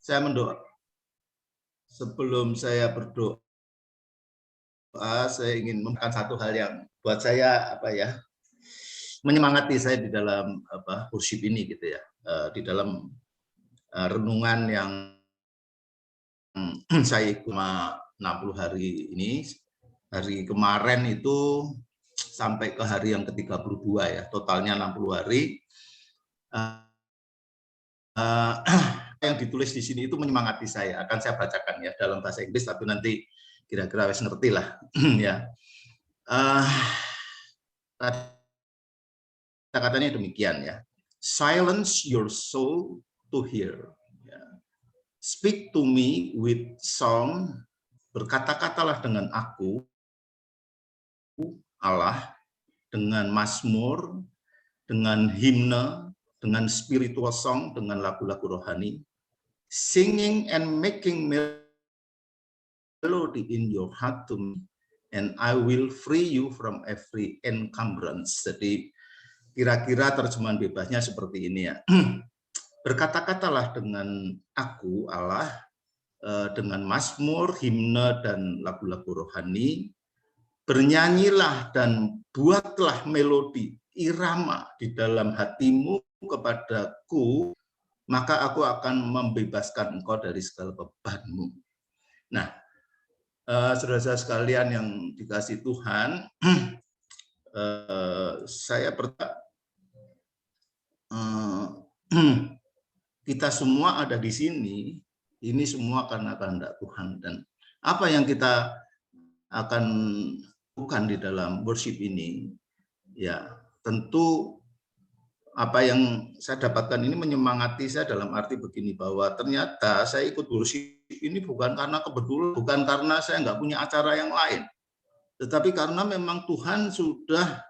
Saya mendoa. Sebelum saya berdoa, saya ingin memberikan satu hal yang buat saya menyemangati saya di dalam worship ini gitu ya, di dalam renungan yang saya ikut 60 hari ini. Hari kemarin itu sampai ke hari yang ke-32 ya, totalnya 60 hari. Yang ditulis di sini itu menyemangati saya. Akan saya bacakan ya dalam bahasa Inggris, tapi nanti kira-kira wes ngerti lah ya. Kata-katanya demikian ya. Silence your soul to hear. Speak to me with song. Berkata-katalah dengan aku, Allah, dengan mazmur, dengan himne, dengan spiritual song, dengan lagu-lagu rohani. Singing and making melody in your heart to me, and I will free you from every encumbrance. Jadi kira-kira terjemahan bebasnya seperti ini ya. Berkata-katalah dengan aku, Allah, dengan mazmur, himne, dan lagu-lagu rohani. Bernyanyilah dan buatlah melodi irama di dalam hatimu kepadaku, maka aku akan membebaskan engkau dari segala bebanmu. Nah, saudara-saudara sekalian yang dikasih Tuhan, saya percaya kita semua ada di sini, ini semua karena kehendak Tuhan. Dan apa yang kita akan lakukan di dalam worship ini, ya tentu apa yang saya dapatkan ini menyemangati saya dalam arti begini, bahwa ternyata saya ikut worship ini bukan karena kebetulan, bukan karena saya nggak punya acara yang lain, tetapi karena memang Tuhan sudah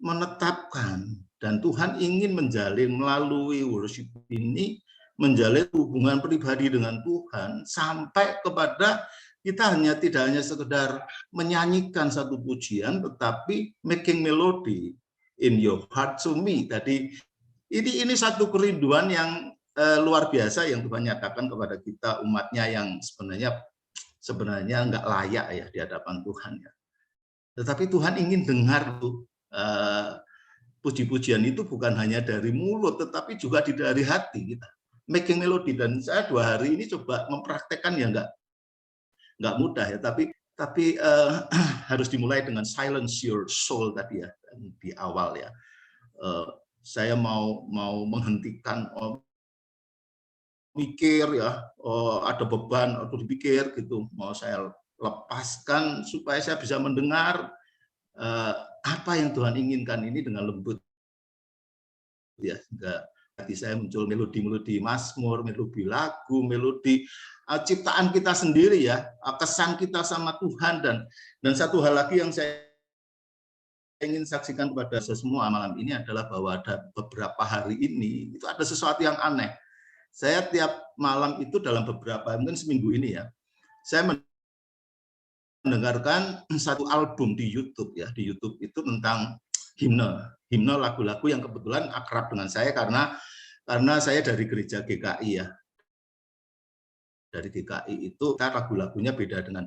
menetapkan dan Tuhan ingin menjalin melalui worship ini, menjalin hubungan pribadi dengan Tuhan sampai kepada kita tidak hanya sekedar menyanyikan satu pujian, tetapi making melody in your heart to me. Tadi ini satu kerinduan yang luar biasa yang Tuhan nyatakan kepada kita umatnya yang sebenarnya nggak layak ya di hadapan Tuhan ya. Tetapi Tuhan ingin dengar tuh puji-pujian itu bukan hanya dari mulut, tetapi juga dari hati kita. Making melody, dan saya 2 hari ini coba mempraktekkan ya nggak mudah ya, tapi harus dimulai dengan silence your soul tadi ya di awal ya. Saya mau menghentikan mikir ya, ada beban atau dipikir gitu, mau saya lepaskan supaya saya bisa mendengar apa yang Tuhan inginkan ini dengan lembut ya, sehingga hati saya muncul melodi-melodi mazmur, melodi lagu, melodi ciptaan kita sendiri ya, kesan kita sama Tuhan. Dan satu hal lagi yang saya ingin saksikan kepada semua malam ini adalah bahwa ada beberapa hari ini itu ada sesuatu yang aneh. Saya tiap malam itu dalam beberapa, mungkin seminggu ini ya, saya mendengarkan satu album di YouTube ya. Di YouTube itu tentang himne lagu-lagu yang kebetulan akrab dengan saya karena saya dari gereja GKI ya. Dari GKI itu lagu-lagunya beda dengan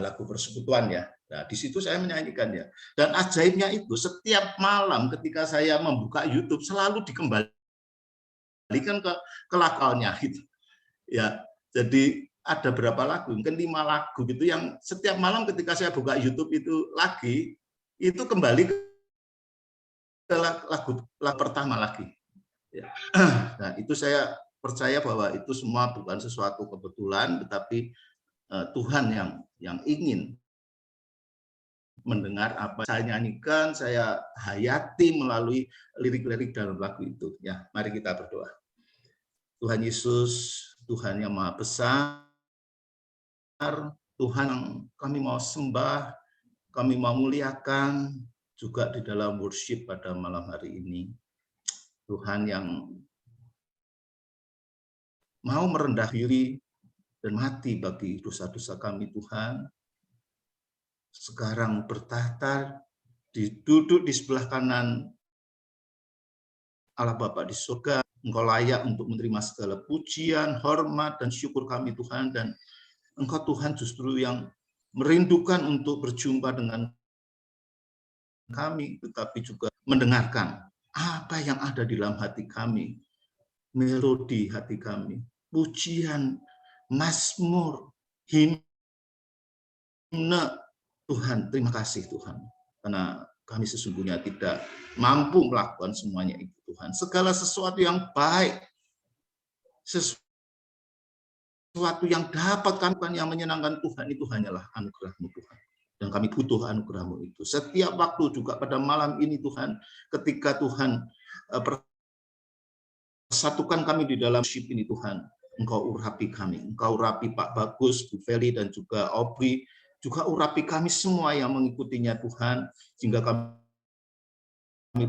lagu persekutuan ya. Nah, di situ saya menyanyikan ya. Dan ajaibnya itu setiap malam ketika saya membuka YouTube selalu dikembalikan ke lagalnya gitu. Ya, jadi ada berapa lagu, mungkin 5 lagu gitu yang setiap malam ketika saya buka YouTube itu lagi, itu kembali ke lagu pertama lagi. Ya. Nah, itu saya percaya bahwa itu semua bukan sesuatu kebetulan, tetapi Tuhan yang ingin mendengar apa saya nyanyikan, saya hayati melalui lirik-lirik dalam lagu itu. Ya, mari kita berdoa. Tuhan Yesus, Tuhan yang Maha Besar, Tuhan yang kami mau sembah, kami mau muliakan juga di dalam worship pada malam hari ini. Tuhan yang mau merendah diri dan mati bagi dosa-dosa kami, Tuhan. Sekarang bertahta, duduk di sebelah kanan Allah Bapa di surga, Engkau layak untuk menerima segala pujian, hormat, dan syukur kami Tuhan. Dan Engkau Tuhan justru yang merindukan untuk berjumpa dengan kami, tetapi juga mendengarkan apa yang ada di dalam hati kami, melodi hati kami, pujian, mazmur, himne. Tuhan, terima kasih Tuhan, karena kami sesungguhnya tidak mampu melakukan semuanya itu Tuhan. Segala sesuatu yang baik, sesuatu yang dapat kami yang menyenangkan Tuhan itu hanyalah anugerah-Mu Tuhan. Dan kami butuh anugerah-Mu itu. Setiap waktu juga pada malam ini Tuhan, ketika Tuhan persatukan kami di dalam worship ini Tuhan, Engkau urapi kami. Engkau urapi Pak Bagus, Bu Feli, dan juga Aubrey. Juga urapi kami semua yang mengikutinya Tuhan, sehingga kami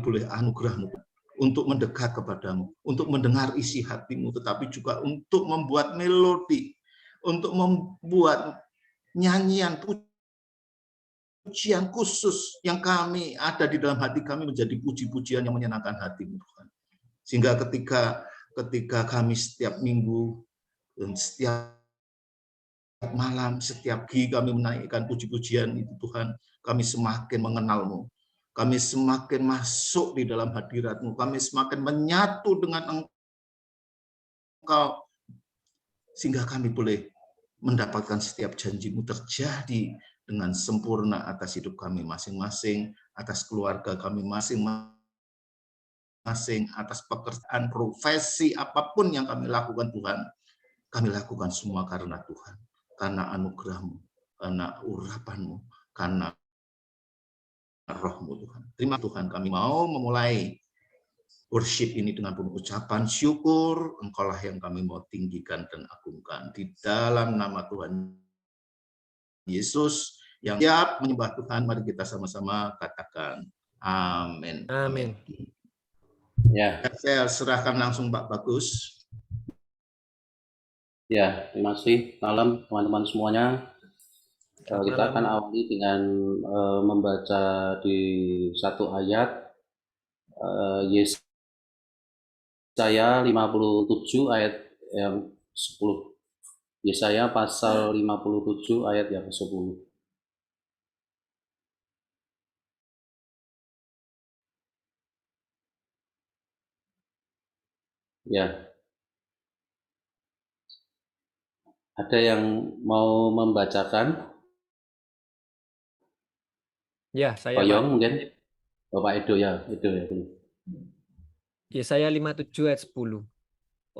boleh anugerah-Mu untuk mendekat kepadamu, untuk mendengar isi hati-Mu, tetapi juga untuk membuat melodi, untuk membuat nyanyian, pujian khusus yang kami ada di dalam hati kami menjadi puji-pujian yang menyenangkan hati-Mu Tuhan. Sehingga ketika kami setiap minggu dan setiap malam, setiap pagi kami menaikkan puji-pujian itu Tuhan, kami semakin mengenal-Mu. Kami semakin masuk di dalam hadirat-Mu. Kami semakin menyatu dengan Engkau. Sehingga kami boleh mendapatkan setiap janji-Mu terjadi dengan sempurna atas hidup kami masing-masing, atas keluarga kami masing-masing, atas pekerjaan, profesi, apapun yang kami lakukan Tuhan. Kami lakukan semua karena Tuhan. Karena anugerah-Mu, karena urapan-Mu, karena roh-Mu Tuhan. Terima Tuhan, kami mau memulai worship ini dengan penuh ucapan syukur. Engkaulah yang kami mau tinggikan dan agungkan. Di dalam nama Tuhan Yesus yang siap menyembah Tuhan, mari kita sama-sama katakan amin. Amin. Ya. Saya serahkan langsung Pak Bagus. Ya, terima kasih. Malam teman-teman semuanya. Kita akan awali dengan membaca di satu ayat Yesaya 57 ayat yang 10. Yesaya pasal 57 ayat yang 10. Ya. Ada yang mau membacakan? Ya, saya Koyong mungkin. Bapak Edo ya, Edo ya. Yesaya 57 ayat 10.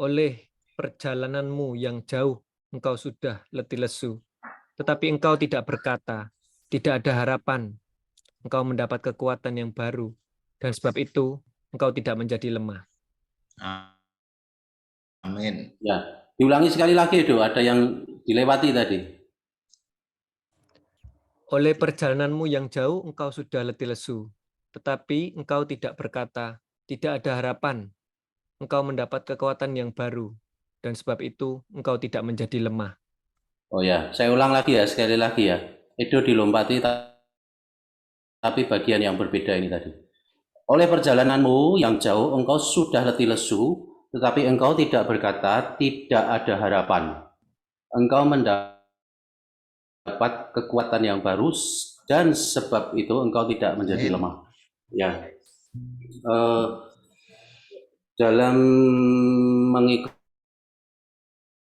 Oleh perjalananmu yang jauh, engkau sudah letih lesu. Tetapi engkau tidak berkata, tidak ada harapan. Engkau mendapat kekuatan yang baru. Dan sebab itu, engkau tidak menjadi lemah. Amin. Ya, diulangi sekali lagi, Edo. Ada yang dilewati tadi. Oleh perjalananmu yang jauh, engkau sudah letih lesu. Tetapi engkau tidak berkata, tidak ada harapan. Engkau mendapat kekuatan yang baru. Dan sebab itu, engkau tidak menjadi lemah. Oh ya, saya ulang lagi ya, sekali lagi ya. Edo dilompati, tapi bagian yang berbeda ini tadi. Oleh perjalananmu yang jauh, engkau sudah letih lesu, tetapi engkau tidak berkata, tidak ada harapan. Engkau mendapat kekuatan yang baru, dan sebab itu engkau tidak menjadi lemah. Ya, dalam mengikut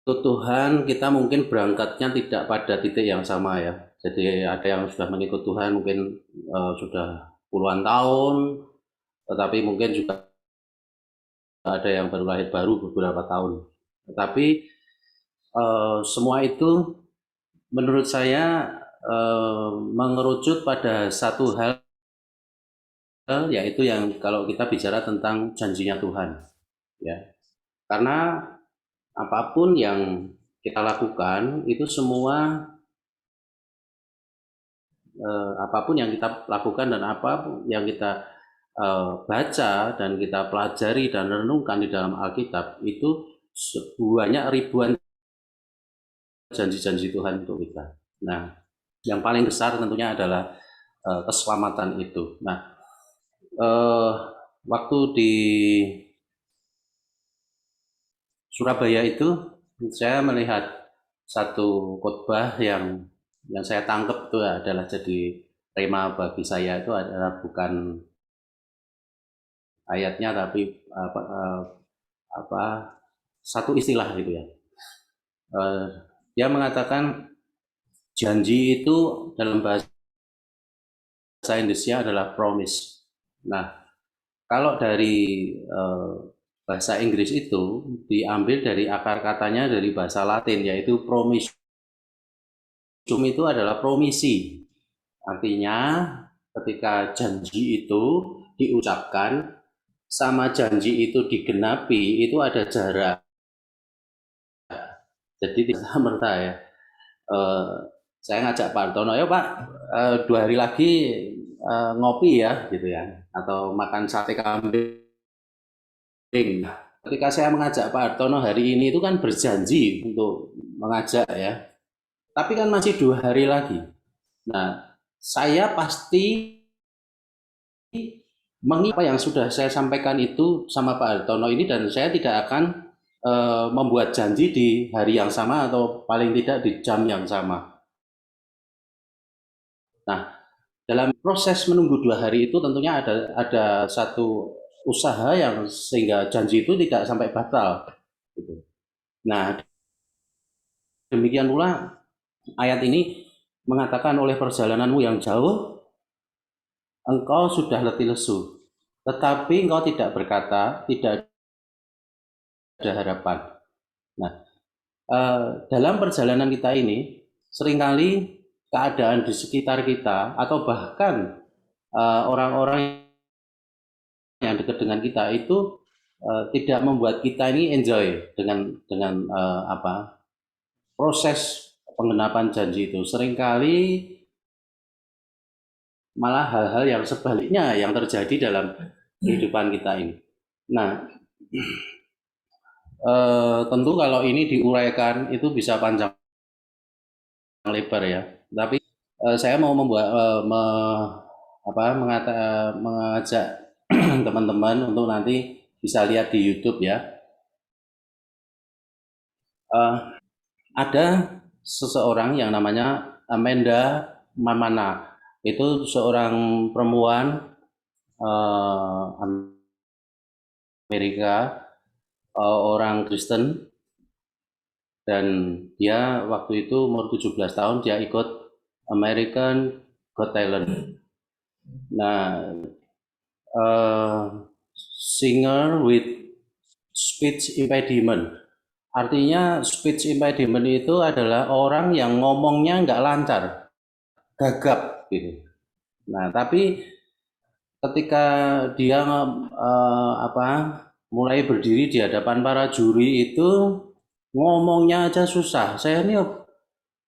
Tuhan, kita mungkin berangkatnya tidak pada titik yang sama ya. Jadi ada yang sudah mengikut Tuhan mungkin sudah puluhan tahun, tetapi mungkin juga ada yang baru lahir baru beberapa tahun. Tetapi semua itu menurut saya mengerucut pada satu hal, yaitu yang kalau kita bicara tentang janjinya Tuhan, ya. Karena apapun yang kita lakukan itu semua, apapun yang kita lakukan dan apapun yang kita baca dan kita pelajari dan renungkan di dalam Alkitab itu banyak ribuan janji-janji Tuhan untuk kita. Nah, yang paling besar tentunya adalah keselamatan itu. Nah, waktu di Surabaya itu saya melihat satu khotbah yang saya tangkap itu adalah jadi tema bagi saya itu adalah bukan ayatnya tapi satu istilah gitu ya. Dia mengatakan janji itu dalam bahasa Indonesia adalah promise. Nah, kalau dari bahasa Inggris itu diambil dari akar katanya dari bahasa Latin yaitu promisium, itu adalah promisi. Artinya ketika janji itu diucapkan sama janji itu digenapi itu ada jarak. Jadi tidak merta ya. Saya ngajak Pak Hartono, "Ayo Pak, 2 hari lagi ngopi ya," gitu ya, atau makan sate kambing. Ketika saya mengajak Pak Hartono hari ini itu kan berjanji untuk mengajak ya, tapi kan masih 2 hari lagi. Nah, saya pasti mengingat apa yang sudah saya sampaikan itu sama Pak Hartono ini, dan saya tidak akan membuat janji di hari yang sama atau paling tidak di jam yang sama. Nah, dalam proses menunggu 2 hari itu tentunya ada satu usaha yang sehingga janji itu tidak sampai batal. Gitu. Nah, demikian pula ayat ini mengatakan oleh perjalananmu yang jauh, engkau sudah letih lesu, tetapi engkau tidak berkata, tidak ada harapan. Nah, dalam perjalanan kita ini, seringkali keadaan di sekitar kita, atau bahkan orang-orang yang dekat dengan kita itu tidak membuat kita ini enjoy dengan proses penggenapan janji itu. Seringkali malah hal-hal yang sebaliknya yang terjadi dalam kehidupan kita ini. Nah, tentu kalau ini diuraikan itu bisa panjang lebar ya. Tapi saya mau mengajak teman-teman untuk nanti bisa lihat di YouTube ya. Ada seseorang yang namanya Amanda Mamana. Itu seorang perempuan Amerika, orang Kristen, dan dia waktu itu umur 17 tahun dia ikut American Got Talent. Nah, singer with speech impediment. Artinya speech impediment itu adalah orang yang ngomongnya nggak lancar, gagap gitu. Nah, tapi ketika dia mulai berdiri di hadapan para juri itu ngomongnya aja susah. Saya ini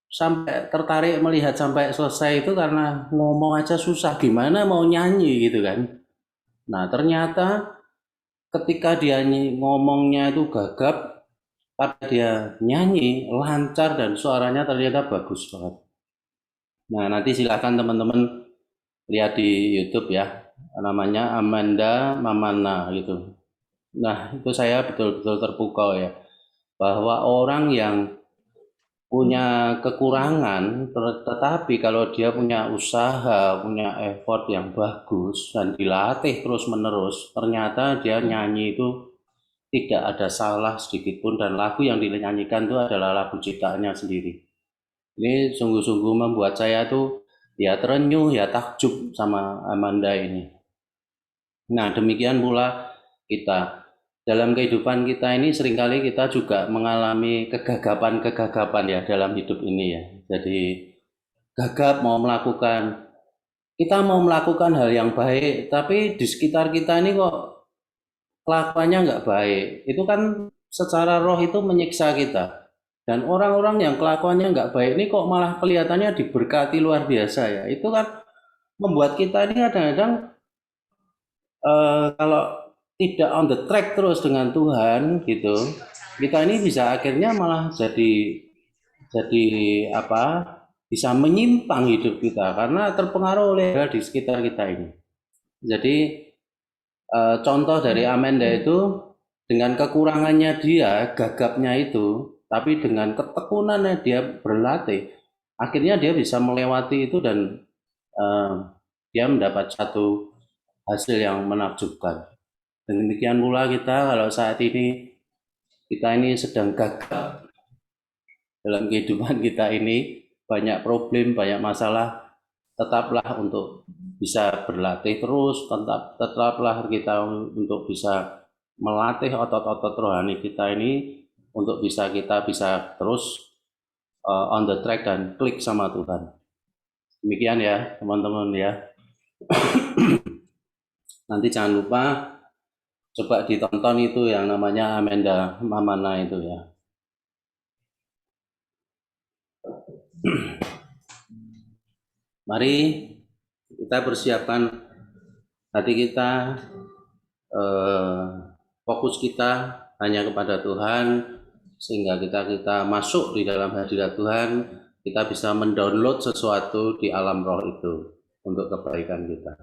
sampai tertarik melihat sampai selesai itu karena ngomong aja susah, gimana mau nyanyi gitu kan. Nah, ternyata ketika dia ngomongnya itu gagap, tapi dia nyanyi lancar dan suaranya ternyata bagus banget. Nah, nanti silakan teman-teman lihat di YouTube ya, namanya Amanda Mamana gitu. Nah, itu saya betul-betul terpukau ya, bahwa orang yang punya kekurangan, tetapi kalau dia punya usaha, punya effort yang bagus dan dilatih terus-menerus, ternyata dia nyanyi itu tidak ada salah sedikit pun, dan lagu yang dinyanyikan itu adalah lagu ciptaannya sendiri. Ini sungguh-sungguh membuat saya tuh ya terenyuh, ya takjub sama Amanda ini. Nah, demikian pula kita. Dalam kehidupan kita ini seringkali kita juga mengalami kegagapan-kegagapan ya dalam hidup ini ya. Jadi gagap kita mau melakukan hal yang baik, tapi di sekitar kita ini kok kelakuannya nggak baik. Itu kan secara roh itu menyiksa kita. Dan orang-orang yang kelakuannya nggak baik ini kok malah kelihatannya diberkati luar biasa ya. Itu kan membuat kita ini kadang-kadang kalau tidak on the track terus dengan Tuhan gitu, kita ini bisa akhirnya malah bisa menyimpang hidup kita karena terpengaruh oleh hal di sekitar kita ini. Jadi contoh dari Amanda itu, dengan kekurangannya dia, gagapnya itu, tapi dengan ketekunannya dia berlatih, akhirnya dia bisa melewati itu dan dia mendapat satu hasil yang menakjubkan. Demikian pula kita kalau saat ini kita ini sedang gagap dalam kehidupan kita ini, banyak problem, banyak masalah, tetaplah untuk bisa berlatih terus, tetaplah kita untuk bisa melatih otot-otot rohani kita ini untuk kita bisa terus on the track dan klik sama Tuhan. Demikian ya teman-teman ya. Nanti jangan lupa coba ditonton itu yang namanya Amanda Mamana itu ya. Mari kita persiapkan hati kita, fokus kita hanya kepada Tuhan, sehingga kita masuk di dalam hadirat Tuhan, kita bisa mendownload sesuatu di alam roh itu untuk kebaikan kita.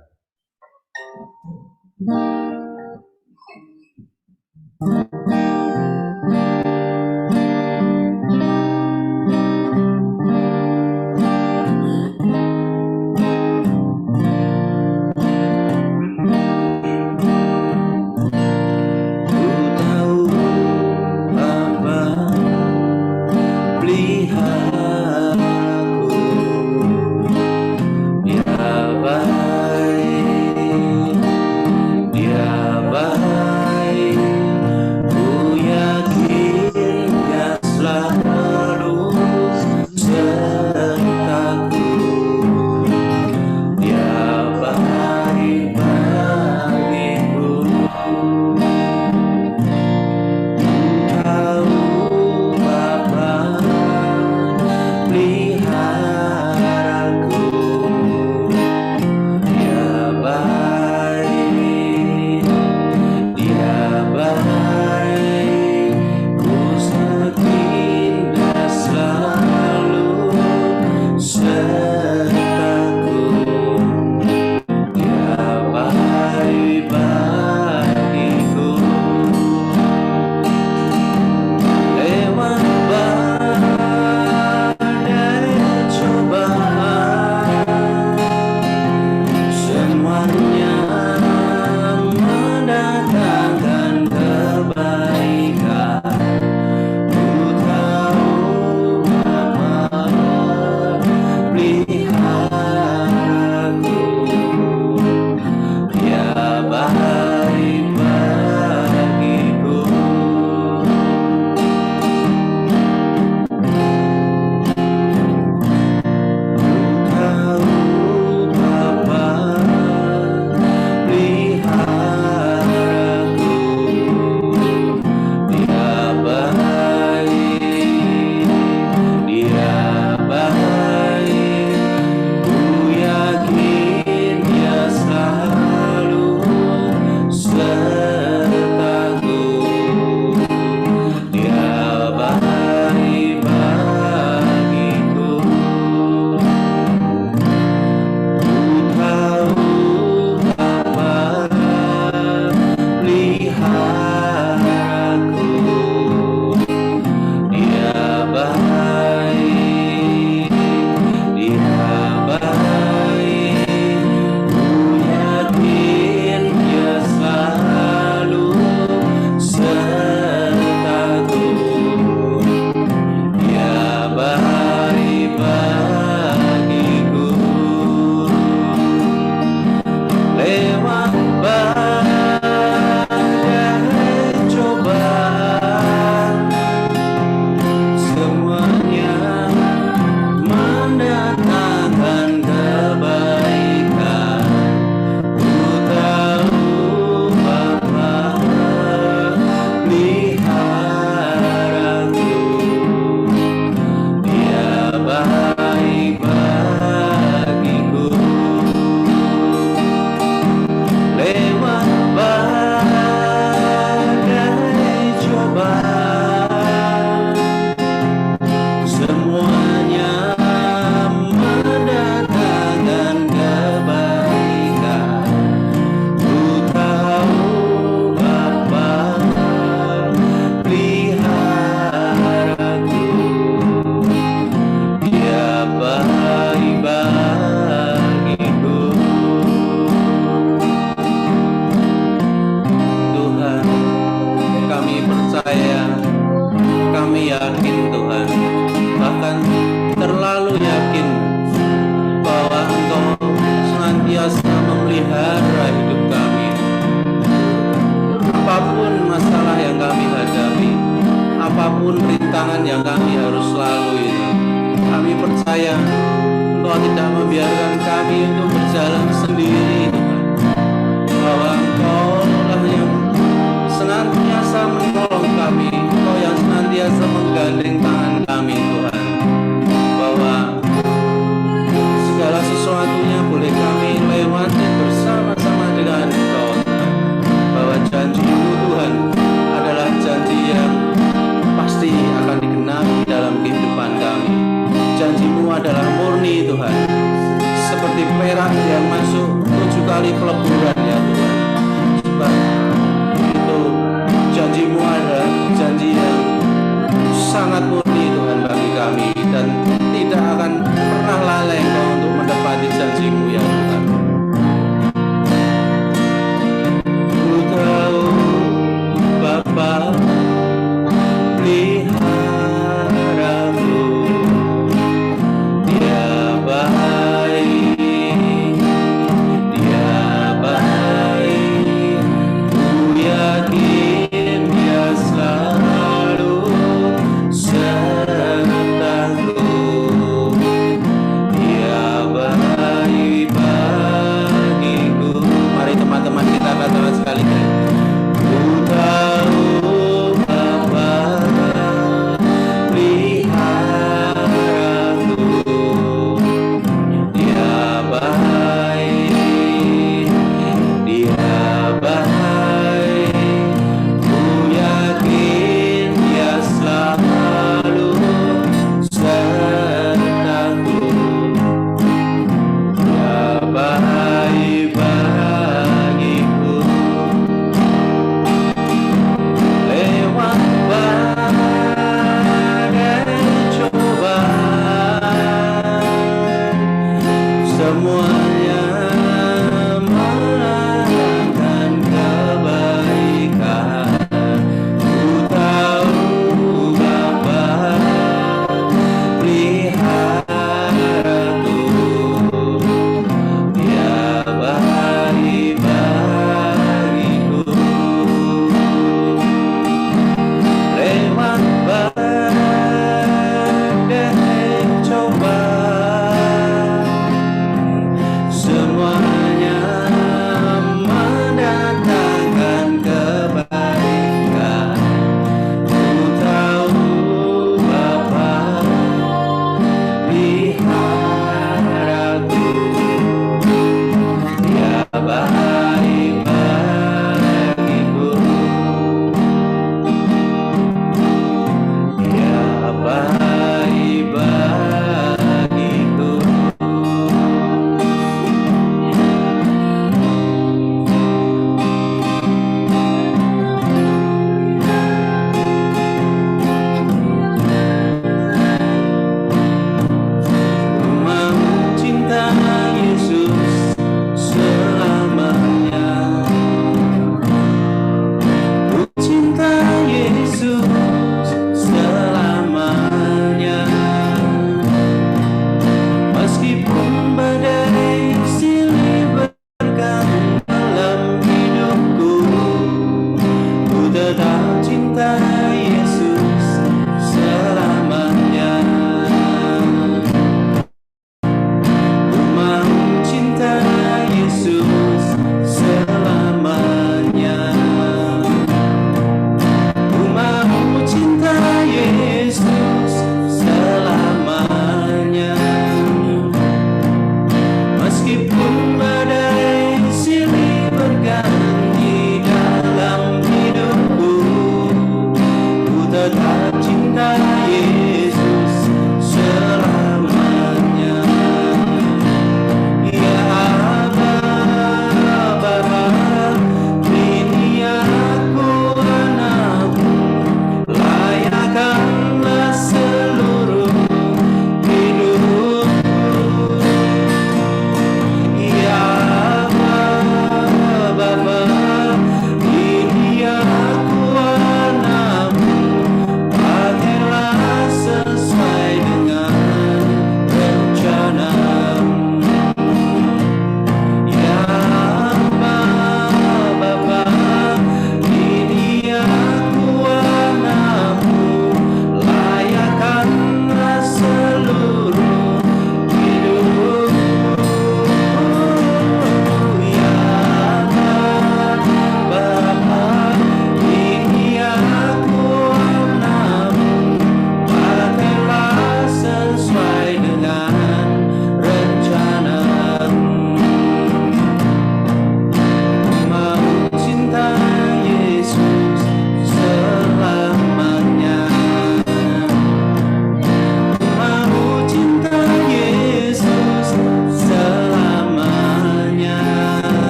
apapun rintangan yang kami harus lalui, kami percaya Engkau tidak membiarkan kami untuk berjalan sendiri, bahwa Engkau lah yang senantiasa menolong kami, Engkau yang senantiasa menggandeng tangan kami, Tuhan, bahwa segala sesuatunya boleh kami lewati bersama-sama dengan Engkau, Tuhan, bahwa janji-Mu, Tuhan, adalah janji yang pasti akan digenapi dalam kehidupan kami. Janji-Mu adalah murni, Tuhan, seperti perak yang masuk 7 kali peleburan, ya Tuhan. Sebab itu janji-Mu adalah janji yang sangat murni, Tuhan, bagi kami, dan tidak akan pernah lalai Engkau untuk menepati janji-Mu, ya Tuhan. Ku tahu Bapa peliharaku, Dia baik, Dia baik. Ku yakin Dia selalu serta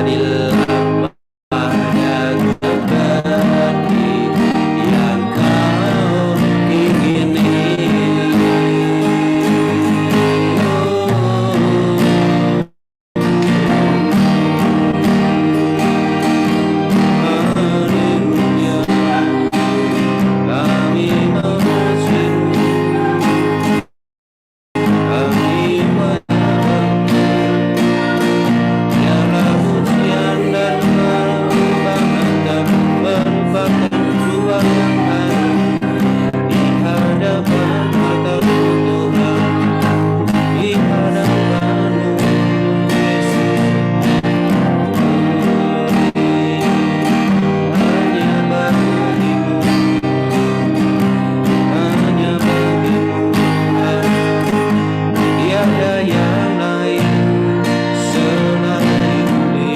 jadilah padaku seperti yang kau ingini. Haleluya, kami mengasihi, kami biarlah pujian dan penyembahan merupakan sebuah yang harum di hadapan matamu Tuhan, di hadapan-Mu Yesus. Hanya bagimu, hanya bagimu, tiada yang lain selain ini.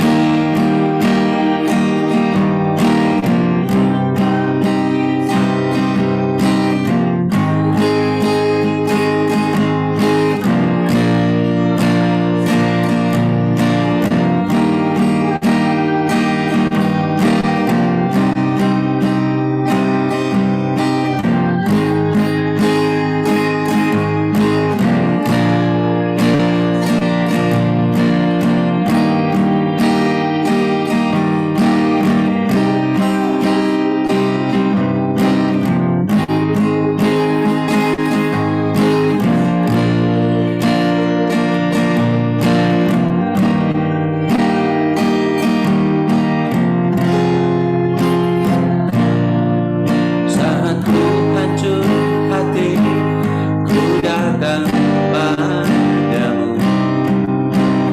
Saat ku hancur hati, ku datang padamu.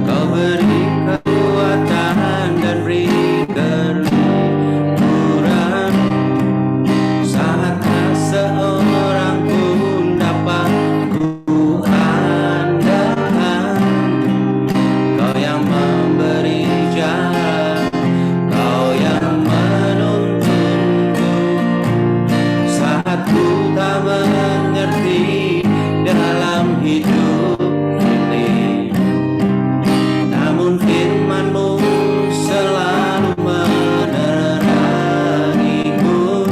Kau beri kekuatan dan beri kehiburan. Saat tak seorang pun dapat ku andalkan, Kau yang memberi jalan, Kau yang menuntunku. Saat ku tak mengerti dalam hidup ini, namun firman-Mu selalu menerangiku.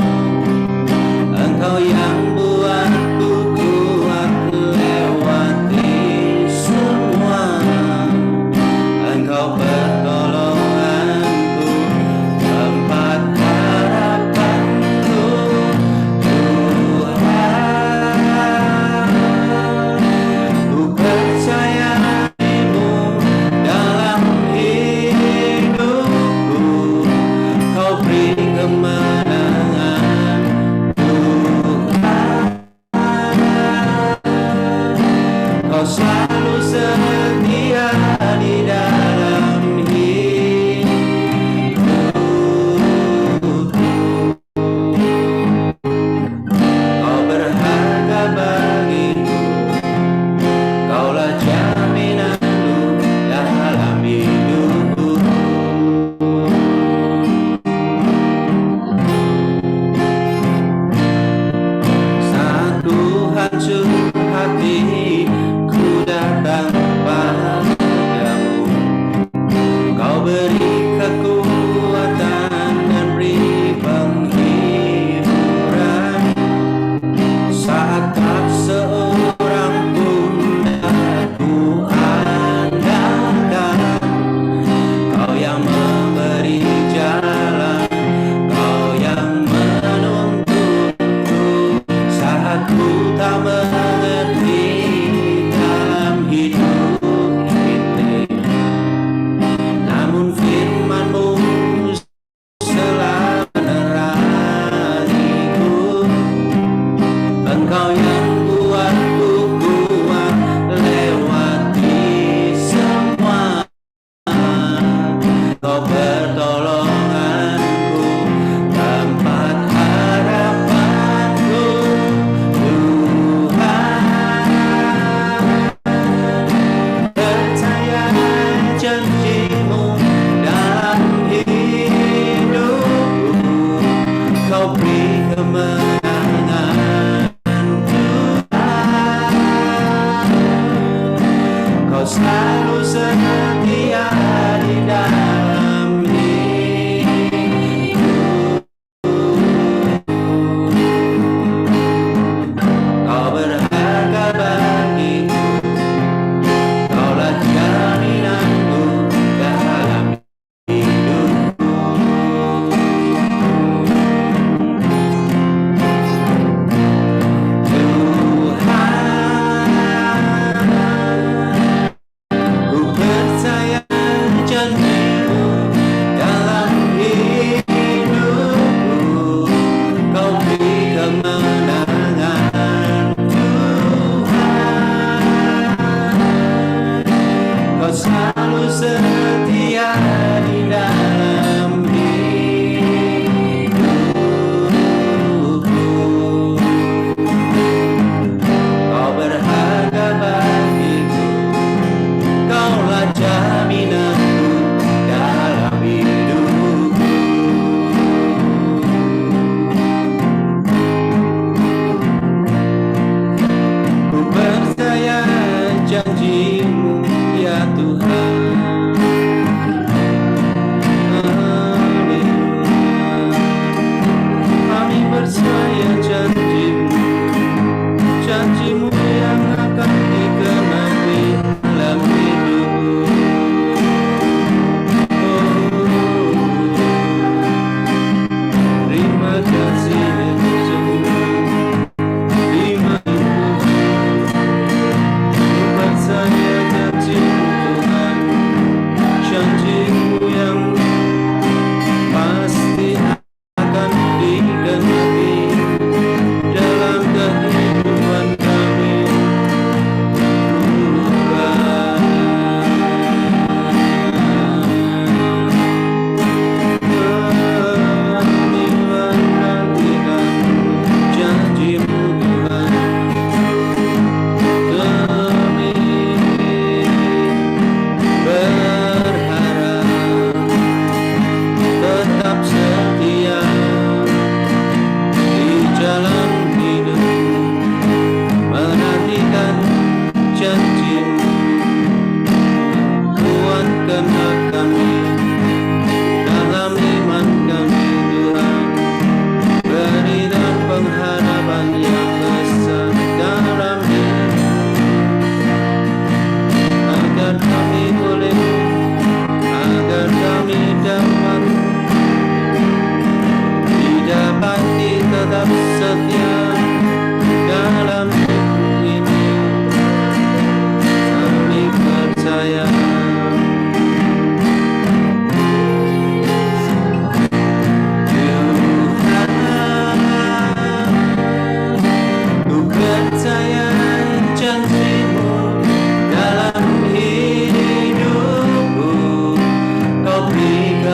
Engkau yang buatku kuat lewati semua. Engkau pertolonganku, tempat harapanku, Tuhan. Ku percaya-Mu dalam hidupku. Kau beri kemenangan, Tuhan. Kau selalu setia di dalam hidupku. Kau berharga bagiku, Kaulah jaminanku dalam hidupku. Saat ku hancur hati, ku datang padamu. Kau beri kekuatan dan beri penghiburan. Saat tak seorang pun dapat ku andalkan, Kau yang memberi jalan, Kau yang menuntunku. Saat ku tak mengerti dalam hidup ini, namun firman-Mu selalu menerangiku. Engkau yang buatku kuat lewati semua. Kau pertolonganku, tempat harapanku, Tuhan. Percaya janji-Mu dalam hidupku. Kau beri kemenangan, Tuhan. Kau selalu setia di dalam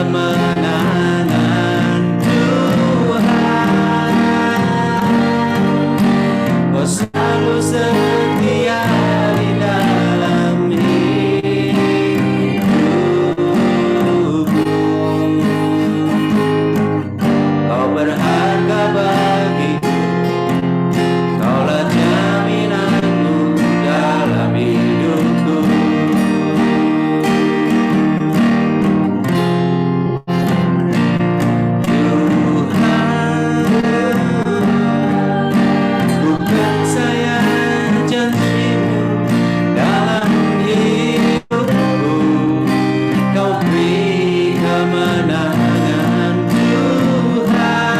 kemenangan Tuhan. Kau selalu setia di dalam hidupku. Kau berharga bagiku, Kaulah jaminanku dalam hidupku. Tuhan, ku percaya janji-Mu dalam hidupku. Kau beri kemenangan Tuhan.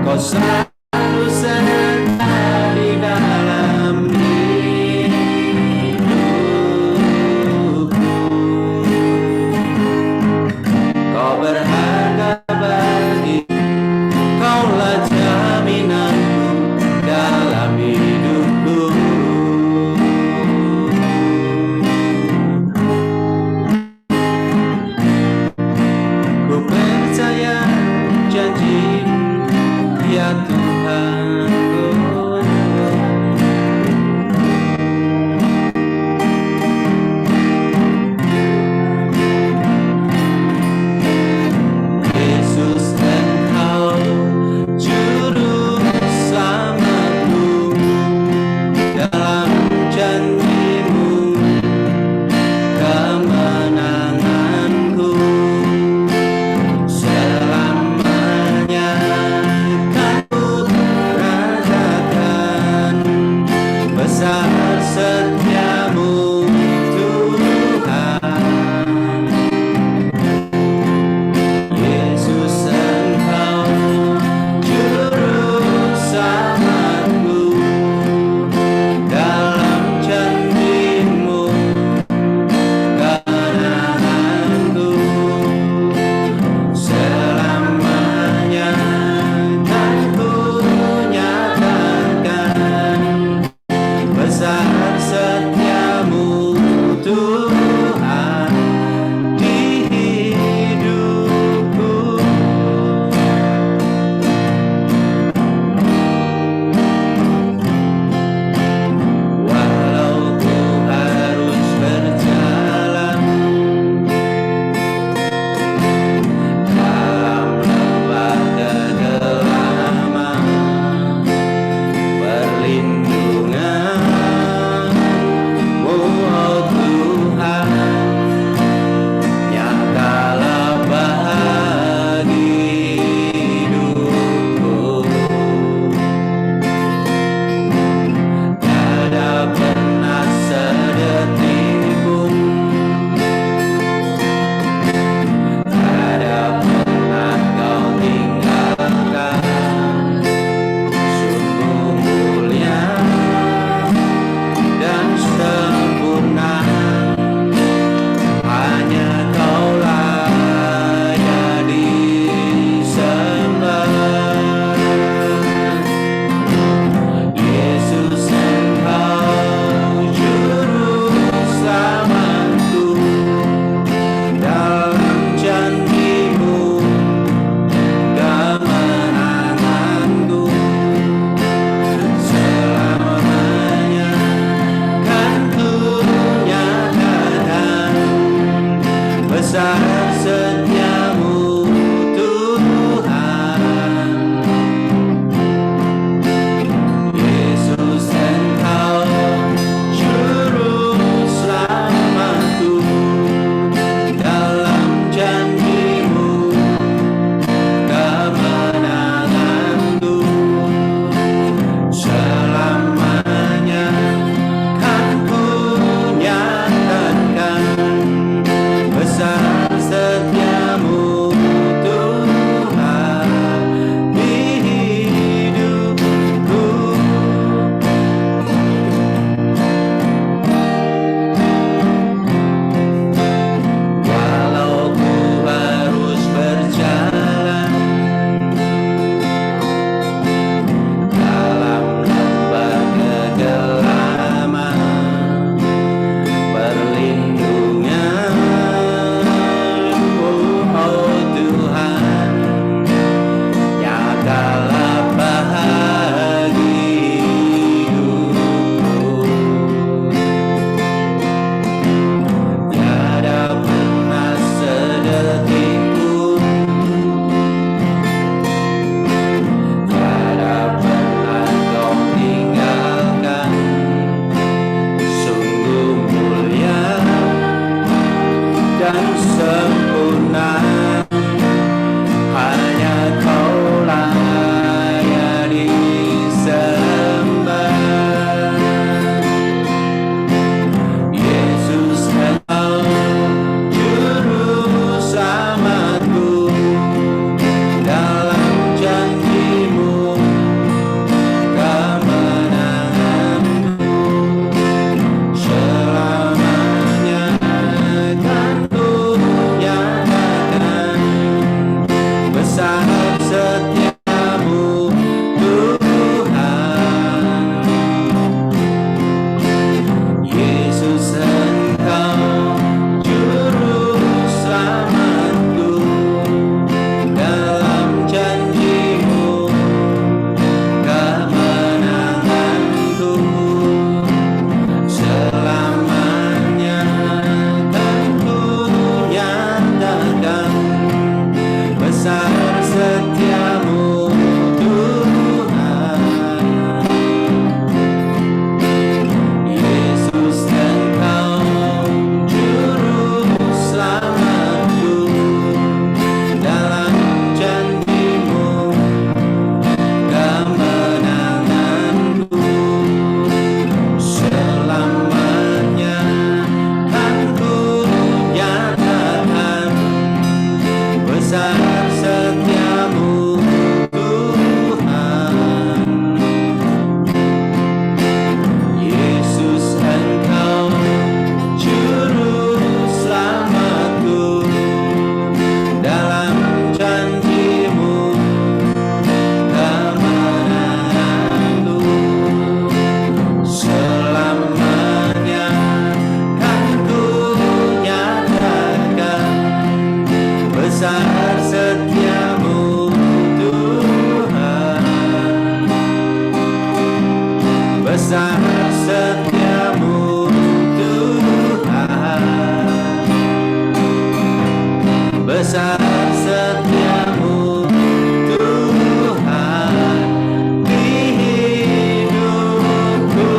Kau selalu serta di dalam hidupku. Kau berharga bagiku, Kaulah jaminanku dalam hidupku. Ku percaya janji-Mu, ya Tuhan. Yesus, Engkau juru selamatku, dalam janji-Mu kemenanganku. Selamanya kan ku rasakan besar setia-Mu Tuhan. Yesus, Engkau juru selamatku, dalam janji-Mu kemenanganku. Selamanya kan ku nyatakan besar setia-Mu Tuhan di hidupku. Walau ku harus berjalan dalam lembah kegelapan, perlindungan-Mu, oh Tuhan, nyatalah bagi hidupku. Tiada pernah sedetik pun, tiada pernah Kau tinggalkan. Sungguh mulia dan sempurna, hanya Kaulah yang disembah. Yesus, Engkau juru selamatku, dalam janji-Mu kemenanganku. Selamanya kan ku nyatakan besar setia-Mu Tuhan. Yesus, Engkau juru selamatku, dalam janji-Mu kemenanganku. Selamanya kan ku nyatakan besar setia-Mu dan sempurna, hanya Kau layak disembah. Yesus Engkau Juru Selamatku, dalam janji-Mu kemenanganku, selamanya kan ku nyatakan besar setiamu Tuhan. Yesus Engkau Juru Selamatku, dalam janji-Mu kemenanganku, selamanya kan ku nyatakan besar setiamu Tuhan. Yesus Engkau Juru Selamatku, dalam janji-Mu kemenanganku, selamanya kan ku nyatakan besar setiamu Tuhan. Yesus Engkau Juru Selamatku, dalam janji-Mu kemenanganku, selamanya kan ku nyatakan besar setiamu Tuhan. Besar setiamu Tuhan. Besar setiamu Tuhan di hidupku.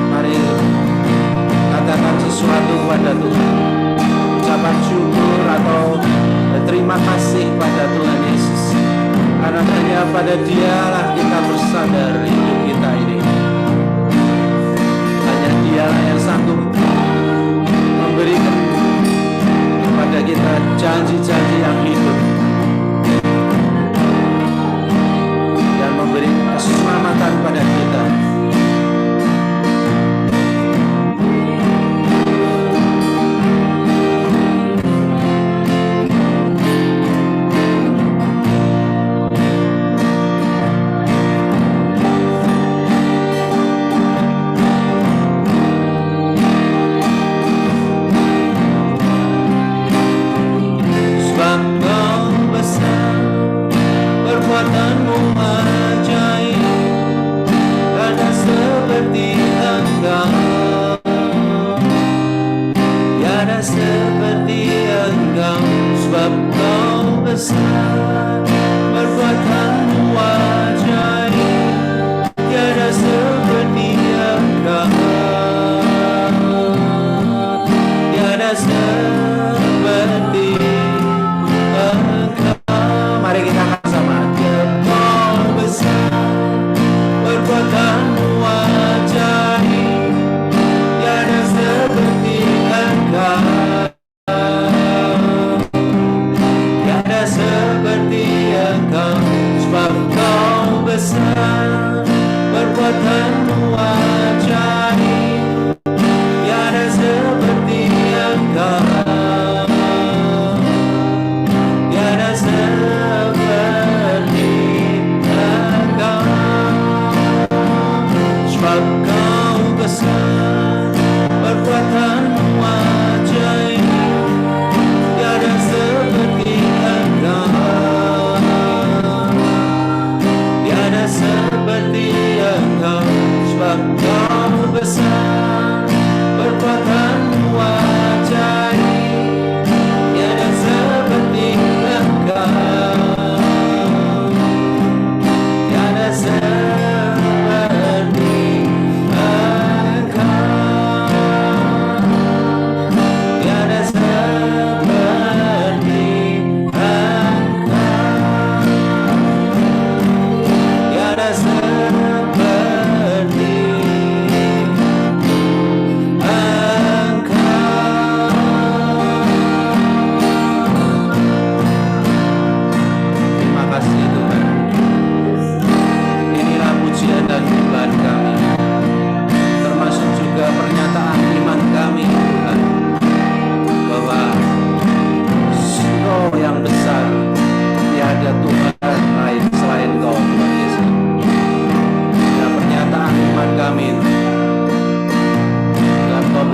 Mari katakan sesuatu pada Tuhan, ucapan syukur atau terima kasih pada Tuhan Yesus, karena hanya pada Dialah kita bersandar hidup kita ini. Hanya Dialah yang sanggup memberikan kepada kita janji-janji yang hidup dan memberi keselamatan pada kita. Sebab Kau besar, perbuatanmu ajaib, tiada seperti Engkau, tiada seperti Engkau. Sebab Kau besar, perbuatanmu ajaib, tiada seperti Engkau, tiada seperti Engkau. Mari kita sama. Kau besar, perbuatanmu ajaib, tiada seperti Engkau, tiada seperti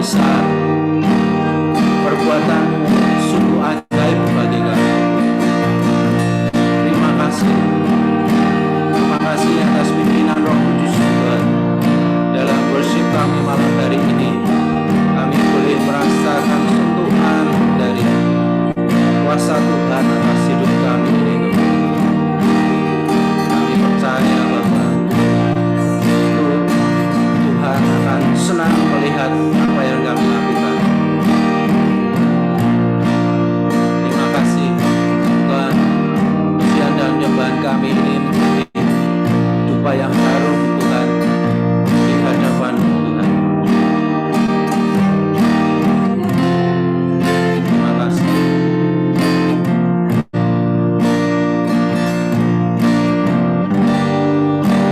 besar, perbuatan-Mu sungguh ajaib bagi kami. Terima kasih. Terima kasih atas pimpinan Roh Kudus Tuhan. Dalam worship kami malam hari ini, kami boleh merasakan sentuhan dari kuasa Tuhan atas hidup kami ini, Tuhan. Kami percaya bahwa Tuhan akan senang melihat apa yang kami lakukan. Terima kasih Tuhan, pujian dan nyembahan kami ini menjadi dupa yang harum Tuhan di hadapan-Mu Tuhan. Terima kasih.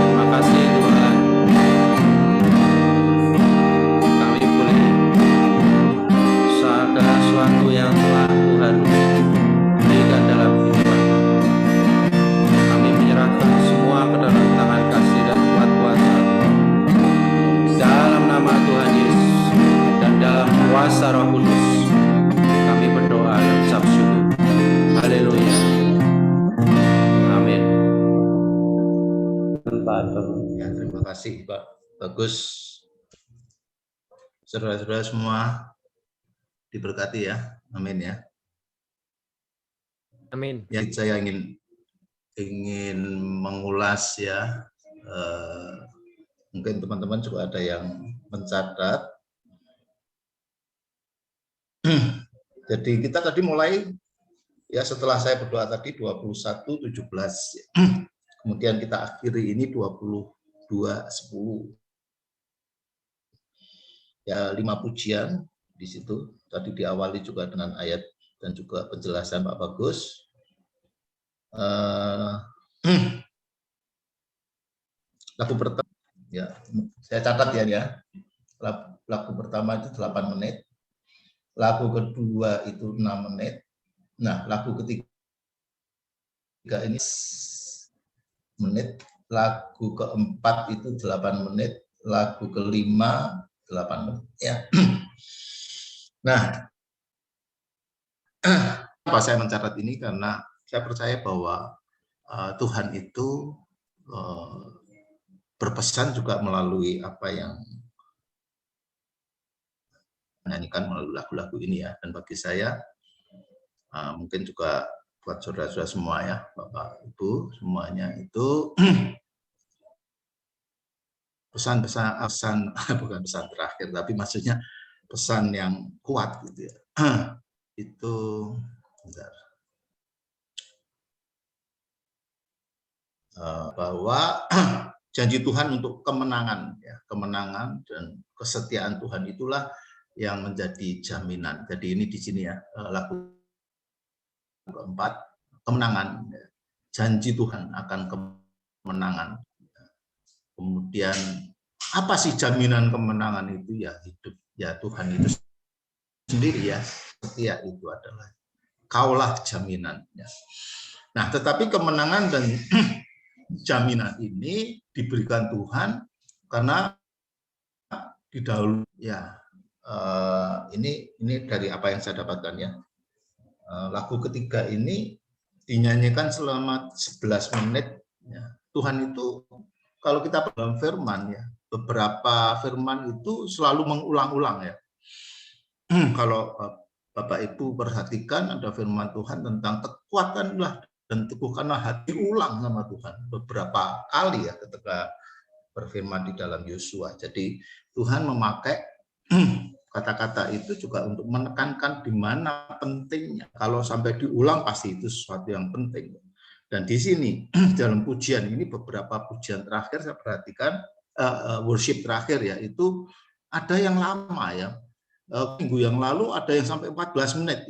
Terima kasih Tuhan. Kami boleh segala sesuatu yang telah Tuhan berikan dalam kehidupan. Kami menyerahkan semua ke dalam tangan kasih dan kuat kuasa dalam nama Tuhan Yesus dan dalam kuasa Roh Kudus. Kami berdoa dan ucap syukur. Haleluya. Amin. Ya, terima kasih Pak Bagus. Saudara-saudara semua diberkati ya. Amin ya. Amin. Ya, saya ingin mengulas ya. Mungkin teman-teman juga ada yang mencatat. Jadi kita tadi mulai ya setelah saya berdoa tadi 21:17. Kemudian kita akhiri ini 22:10. Ya 5 pujian di situ. Tadi diawali juga dengan ayat dan juga penjelasan Pak Bagus. Lagu pertama ya saya catat ya. Lagu pertama itu 8 menit. Lagu kedua itu 6 menit. Nah, lagu ketiga ini menit, lagu keempat itu 8 menit, lagu kelima 8 menit ya. Nah, apa saya mencatat ini karena saya percaya bahwa Tuhan itu berpesan juga melalui apa yang menyanyikan melalui lagu-lagu ini ya. Dan bagi saya mungkin juga buat saudara-saudara semua ya, Bapak Ibu semuanya itu pesan bukan pesan terakhir, tapi maksudnya pesan yang kuat gitu ya. Itu bentar. Bahwa janji Tuhan untuk kemenangan ya, kemenangan dan kesetiaan Tuhan itulah yang menjadi jaminan. Jadi ini di sini ya, lagu keempat, kemenangan, janji Tuhan akan kemenangan. Kemudian apa sih jaminan kemenangan itu ya? Hidup ya Tuhan itu sendiri ya, setia itu adalah kaulah jaminannya. Nah, tetapi kemenangan dan jaminan ini diberikan Tuhan karena didahului ya. Ini dari apa yang saya dapatkan ya. Lagu ketiga ini dinyanyikan selama 11 menit ya. Tuhan itu kalau kita dalam firman ya, beberapa firman itu selalu mengulang-ulang ya. Kalau Bapak Ibu perhatikan ada firman Tuhan tentang kekuatanlah dan teguhkanlah hati, ulang sama Tuhan beberapa kali ya ketika berfirman di dalam Yosua. Jadi Tuhan memakai kata-kata itu juga untuk menekankan di mana pentingnya. Kalau sampai diulang pasti itu sesuatu yang penting. Dan di sini dalam pujian ini beberapa pujian terakhir saya perhatikan worship terakhir ya itu ada yang lama ya. Minggu yang lalu ada yang sampai 14 menit.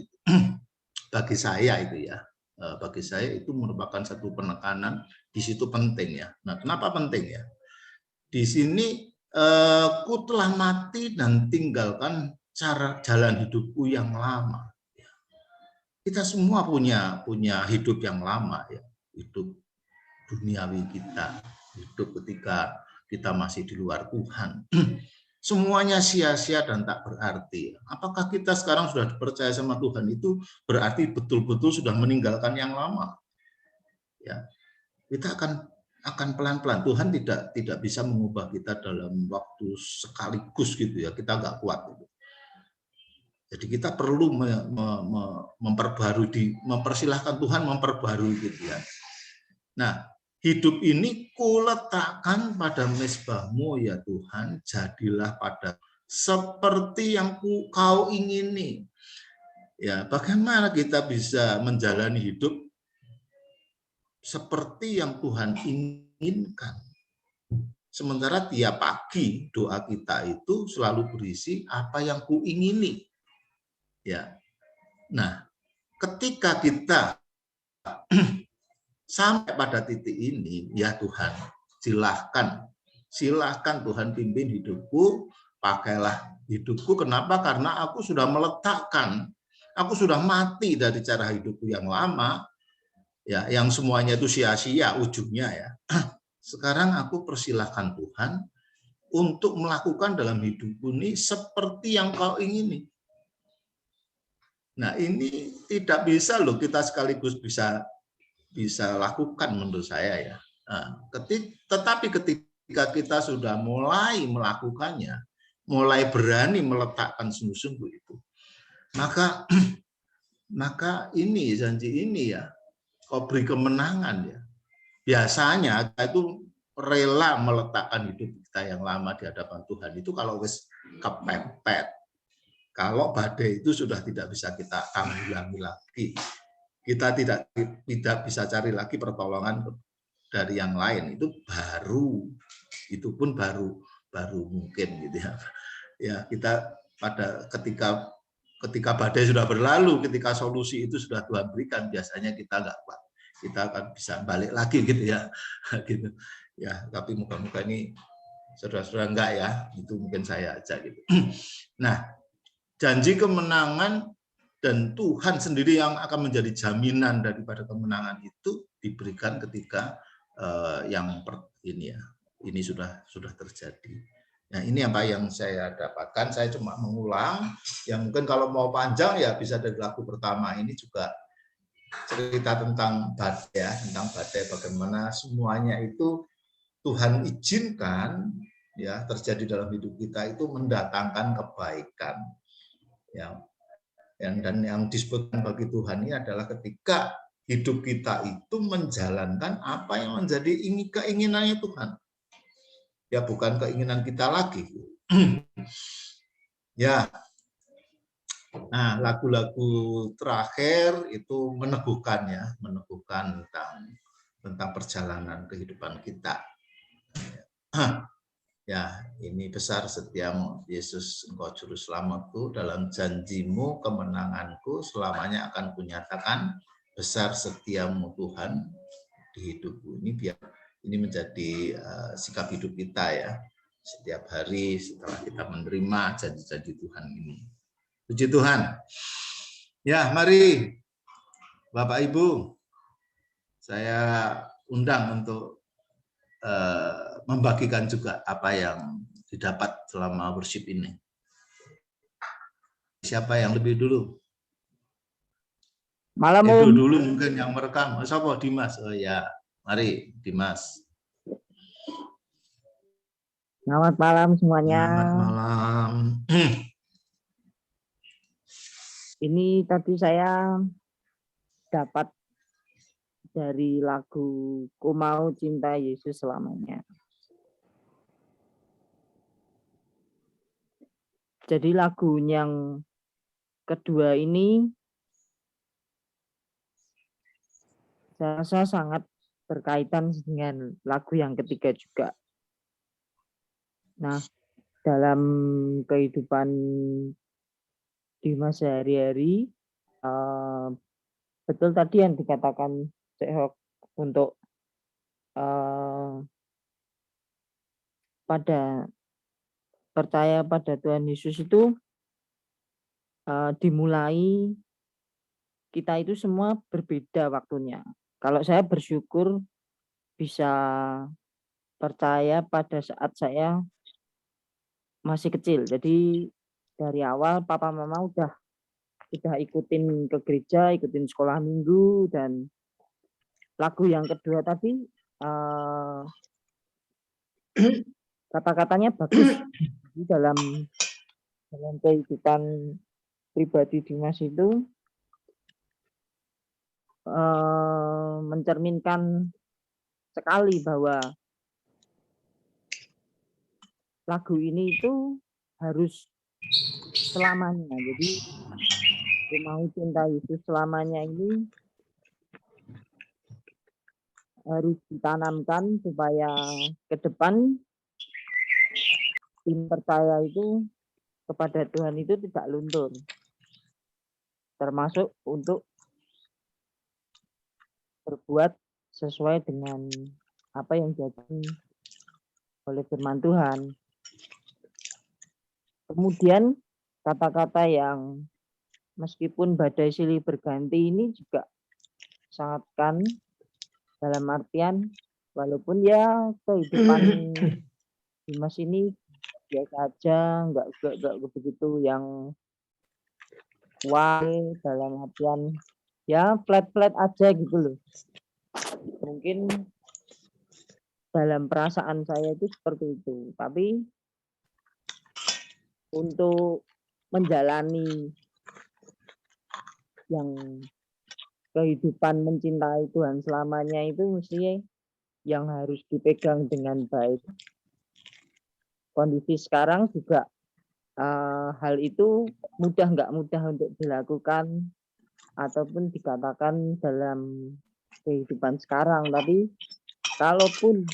Bagi saya itu ya. Bagi saya itu merupakan satu penekanan di situ penting ya. Nah, kenapa penting ya? Di sini ku telah mati dan tinggalkan cara jalan hidupku yang lama. Kita semua punya hidup yang lama ya, hidup duniawi kita, hidup ketika kita masih di luar Tuhan. semuanya sia-sia dan tak berarti. Apakah kita sekarang sudah dipercaya sama Tuhan itu berarti betul-betul sudah meninggalkan yang lama? Ya, kita akan pelan-pelan. Tuhan tidak bisa mengubah kita dalam waktu sekaligus gitu ya. Kita nggak kuat. Gitu. Jadi kita perlu mempersilahkan Tuhan memperbarui gitu ya. Nah, hidup ini kuletakkan pada mezbahmu ya Tuhan, jadilah pada seperti yang kau ingini. Ya, bagaimana kita bisa menjalani hidup seperti yang Tuhan inginkan? Sementara tiap pagi doa kita itu selalu berisi apa yang kuingini. Ya. Nah, ketika kita sampai pada titik ini, ya Tuhan, silahkan Tuhan pimpin hidupku, pakailah hidupku. Kenapa? Karena aku sudah meletakkan, aku sudah mati dari cara hidupku yang lama, ya, yang semuanya itu sia-sia ujungnya ya. Sekarang aku persilahkan Tuhan untuk melakukan dalam hidupku ini seperti yang kau ingini. Nah, ini tidak bisa loh kita sekaligus bisa lakukan menurut saya ya. Nah, tetapi ketika kita sudah mulai melakukannya, mulai berani meletakkan sungguh-sungguh itu, maka ini janji ini ya, kau beri kemenangan ya. Biasanya kita itu rela meletakkan hidup kita yang lama di hadapan Tuhan itu kalau wis kepepet. Kalau badai itu sudah tidak bisa kita tanggulangi lagi, kita tidak bisa cari lagi pertolongan dari yang lain. Itu pun baru mungkin gitu ya. Ya, kita pada ketika badai sudah berlalu, ketika solusi itu sudah Tuhan berikan, biasanya kita nggak kuat. Kita akan bisa balik lagi gitu ya, gitu. Ya, tapi muka-muka ini saudara-saudara enggak ya, itu mungkin saya aja gitu. Nah, janji kemenangan dan Tuhan sendiri yang akan menjadi jaminan daripada kemenangan itu diberikan ketika ini sudah terjadi. Nah, ini apa yang saya dapatkan. Saya cuma mengulang. Yang mungkin kalau mau panjang ya bisa dari lagu pertama ini juga cerita tentang badai ya, tentang badai bagaimana semuanya itu Tuhan izinkan ya terjadi dalam hidup kita itu mendatangkan kebaikan. Ya, dan yang disebutkan bagi Tuhan ini adalah ketika hidup kita itu menjalankan apa yang menjadi keinginannya Tuhan. Ya, bukan keinginan kita lagi. Ya. Nah, lagu-lagu terakhir itu meneguhkan tentang perjalanan kehidupan kita. Ya, ini besar setiamu Yesus, engkau juru selamatku, dalam janjimu kemenanganku selamanya akan kunyatakan, besar setiamu Tuhan di hidupku. Ini menjadi sikap hidup kita ya, setiap hari setelah kita menerima janji-janji Tuhan ini. Puji Tuhan. Ya, mari Bapak Ibu, saya undang untuk membagikan juga apa yang didapat selama worship ini. Siapa yang lebih dulu? Malam Edo Om. dulu mungkin yang merekam. Siapa? Dimas. Oh ya, mari Dimas. Selamat malam semuanya. Selamat malam. Ini tadi saya dapat dari lagu Ku Mau Cinta Yesus Selamanya. Jadi lagu yang kedua ini saya rasa sangat berkaitan dengan lagu yang ketiga juga. Nah, dalam kehidupan Dimas sehari-hari, betul tadi yang dikatakan Cek Hok untuk percaya pada Tuhan Yesus itu dimulai kita itu semua berbeda waktunya. Kalau saya bersyukur bisa percaya pada saat saya masih kecil. Jadi dari awal papa mama udah ikutin ke gereja, ikutin sekolah minggu, dan lagu yang kedua tadi kata-katanya bagus. Jadi dalam kehidupan pribadi Dimas itu mencerminkan sekali bahwa lagu ini itu harus selamanya. Jadi Aku Mau Cinta Yesus Selamanya ini harus ditanamkan supaya ke depan tim percaya itu kepada Tuhan itu tidak luntur. Termasuk untuk berbuat sesuai dengan apa yang diajarkan oleh firman Tuhan. Kemudian kata-kata yang meskipun badai silih berganti ini juga sangat kan dalam artian walaupun ya kehidupan Dimas ini biasa aja, nggak begitu yang wah dalam artian ya flat aja gitu loh. Mungkin dalam perasaan saya itu seperti itu, tapi untuk menjalani yang kehidupan mencintai Tuhan selamanya itu mesti yang harus dipegang dengan baik. Kondisi sekarang juga hal itu nggak mudah untuk dilakukan ataupun dikatakan dalam kehidupan sekarang. Tapi kalaupun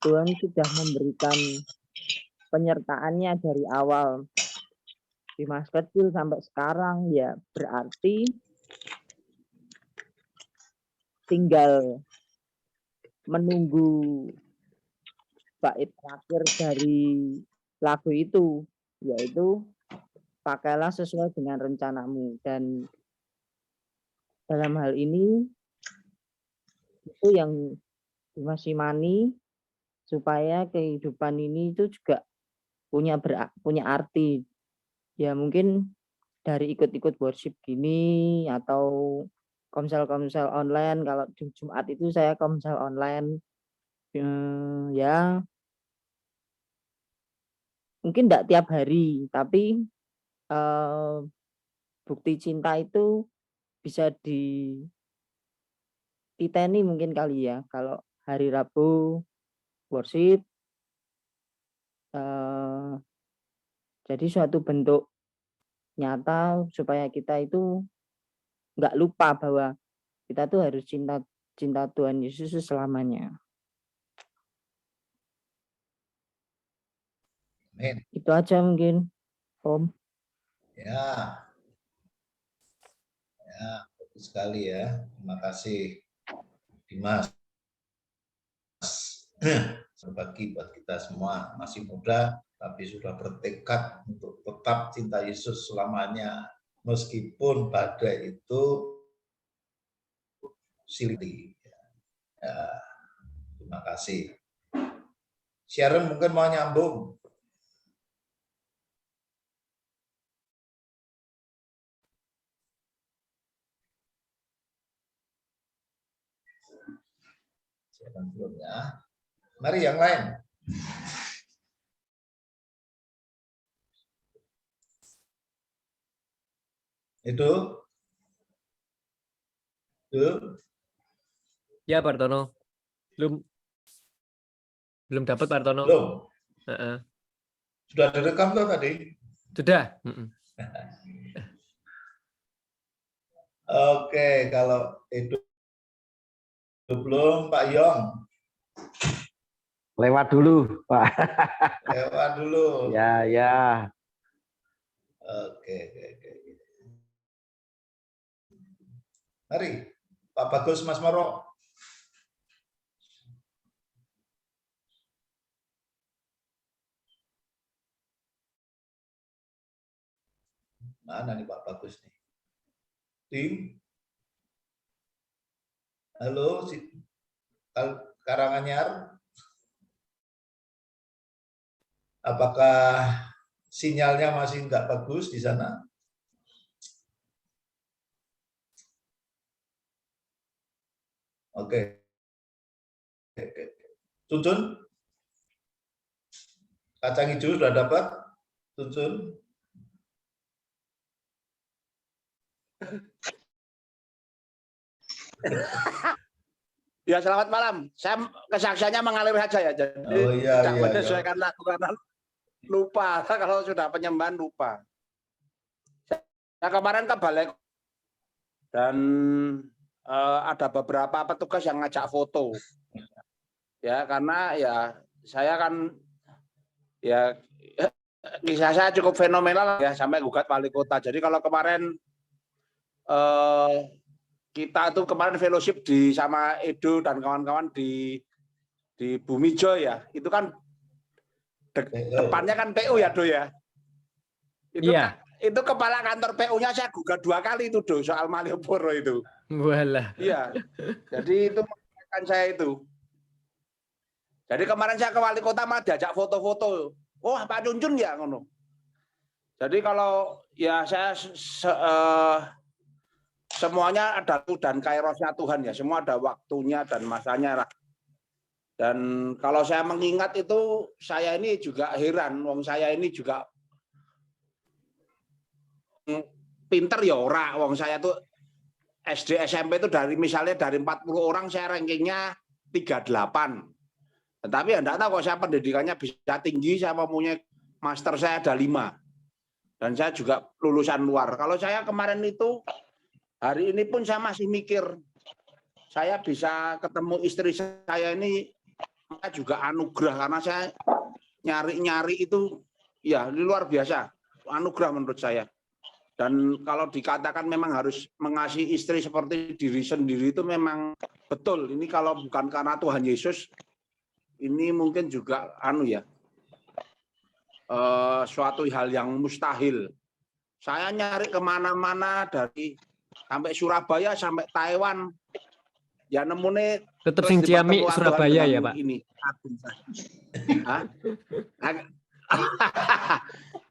Tuhan sudah memberikan penyertaannya dari awal Dimas kecil sampai sekarang, ya berarti tinggal menunggu bait terakhir dari lagu itu, yaitu pakailah sesuai dengan rencanamu. Dan dalam hal ini itu yang Dimas imani supaya kehidupan ini itu juga punya arti. Ya mungkin dari ikut-ikut worship gini atau komsel online. Kalau di Jumat itu saya komsel online, ya mungkin tidak tiap hari, tapi bukti cinta itu bisa dititeni mungkin kali ya. Kalau hari Rabu worship, jadi suatu bentuk nyata supaya kita itu nggak lupa bahwa kita tuh harus cinta Tuhan Yesus selamanya. Amin. Itu aja mungkin, Om. Ya, bagus sekali ya. Terima kasih, Dimas. Berbagi buat kita semua, masih muda tapi sudah bertekad untuk tetap cinta Yesus selamanya meskipun badai itu silih. Ya, terima kasih. Sharon mungkin mau nyambung. Sharon belum ya. Mari yang lain. Itu. Ya, Pak Artono. Belum dapat, Pak Artono. Belum. Sudah direkam tuh tadi? Sudah. Oke, kalau itu belum, Pak Yong. Lewat dulu, Pak. Lewat dulu. Ya. Oke. Mari, Pak Bagus, Mas Moro. Mana nih Pak Bagus nih? Tim? Halo, Karanganyar. Apakah sinyalnya masih nggak bagus di sana? Oke. Tuntun? Kacang hijau sudah dapat? Tuntun? Ya, selamat malam. Saya kesaksiannya mengalir saja ya. Jadi Oh iya, tidak iya, menyesuaikan lagu karena lupa. Kalau sudah penyembahan lupa. Saya kemarin ke balai dan ada beberapa petugas yang ngajak foto. Ya, karena ya saya kan ya kisah saya cukup fenomenal ya sampai gugat wali kota. Jadi kalau kemarin kita tuh kemarin fellowship di sama Edo dan kawan-kawan di Bumijo ya, itu kan depannya kan PU ya Do ya. Itu Iya. itu kepala kantor PU-nya saya gugat 2 kali itu Do soal Malioboro itu. Walah. Iya. Jadi itu mengingatkan saya itu. Jadi kemarin saya ke wali kota malah diajak foto-foto. Oh Pak Cuncun ya ngono. Jadi kalau ya saya semuanya ada tuh dan kairosnya Tuhan ya, semua ada waktunya dan masanya lah. Dan kalau saya mengingat itu, saya ini juga heran, wong saya ini juga pinter ya ora, wong saya tuh SD SMP itu dari misalnya dari 40 orang saya rankingnya 38. Tetapi ya enggak tahu kok saya pendidikannya bisa tinggi, saya mempunyai master saya ada 5. Dan saya juga lulusan luar. Kalau saya kemarin itu hari ini pun saya masih mikir, saya bisa ketemu istri saya ini juga anugerah karena saya nyari-nyari itu ya luar biasa, anugerah menurut saya. Dan kalau dikatakan memang harus mengasihi istri seperti diri sendiri itu memang betul. Ini kalau bukan karena Tuhan Yesus, ini mungkin juga suatu hal yang mustahil. Saya nyari kemana-mana dari sampai Surabaya sampai Taiwan, ya nemune Tetap sing Ciamik Surabaya ya Pak. Ini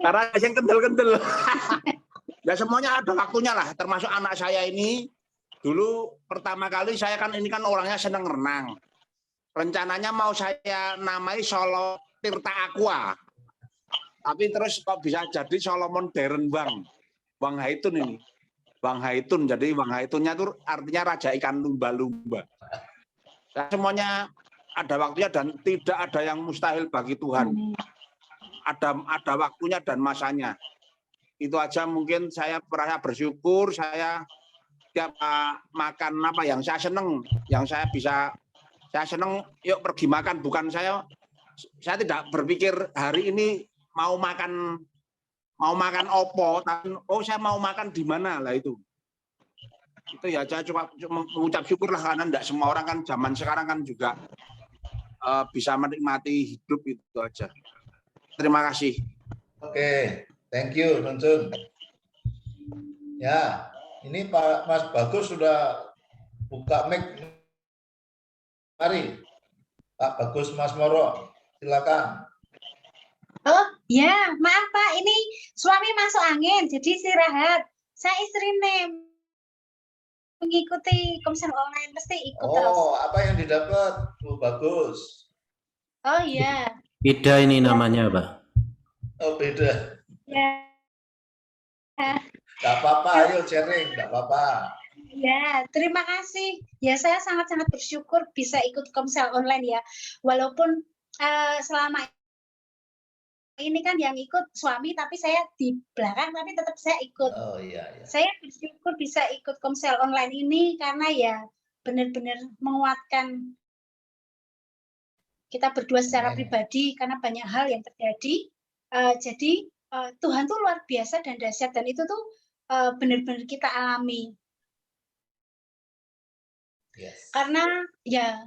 karena yang kendel-kendel. Ya semuanya ada waktunya lah, termasuk anak saya ini. Dulu pertama kali saya kan ini kan orangnya seneng renang. Rencananya mau saya namai Solo Tirta Aqua. Tapi terus kok bisa jadi Solo Modern Bang Haitun ini. Bang Haitun, jadi Bang Haitunnya itu artinya raja ikan lumba-lumba. Nah, semuanya ada waktunya dan tidak ada yang mustahil bagi Tuhan. Ada waktunya dan masanya. Itu aja mungkin saya merasa bersyukur, saya tiap makan apa yang saya seneng, yang saya seneng, yuk pergi makan. Bukan saya tidak berpikir hari ini mau makan opo, oh saya mau makan di mana lah itu ya saya cuma mengucap syukur lah karena tidak semua orang kan zaman sekarang kan juga bisa menikmati hidup itu aja. Terima kasih. Oke, thank you Tuntun. Ya, ini Pak Mas Bagus sudah buka mic. Mari, Pak Bagus Mas Moro, silakan. Oh ya, maaf Pak, ini suami masuk angin, jadi istirahat. Saya istrinya mengikuti komsel online, mesti ikut terus. Oh, apa yang didapat, Bu Bagus? Oh iya. Beda ini namanya, Pak. Oh, beda. Ya. Nggak apa-apa, ayo sharing, nggak apa-apa. Ya, terima kasih. Ya, saya sangat-sangat bersyukur bisa ikut komsel online ya. Walaupun selama ini kan yang ikut suami, tapi saya di belakang, tapi tetap saya ikut. Oh iya, iya. Saya bersyukur bisa ikut komsel online ini karena ya benar-benar menguatkan kita berdua secara pribadi karena banyak hal yang terjadi. Jadi Tuhan tuh luar biasa dan dahsyat dan itu tuh benar-benar kita alami. Yes. Karena ya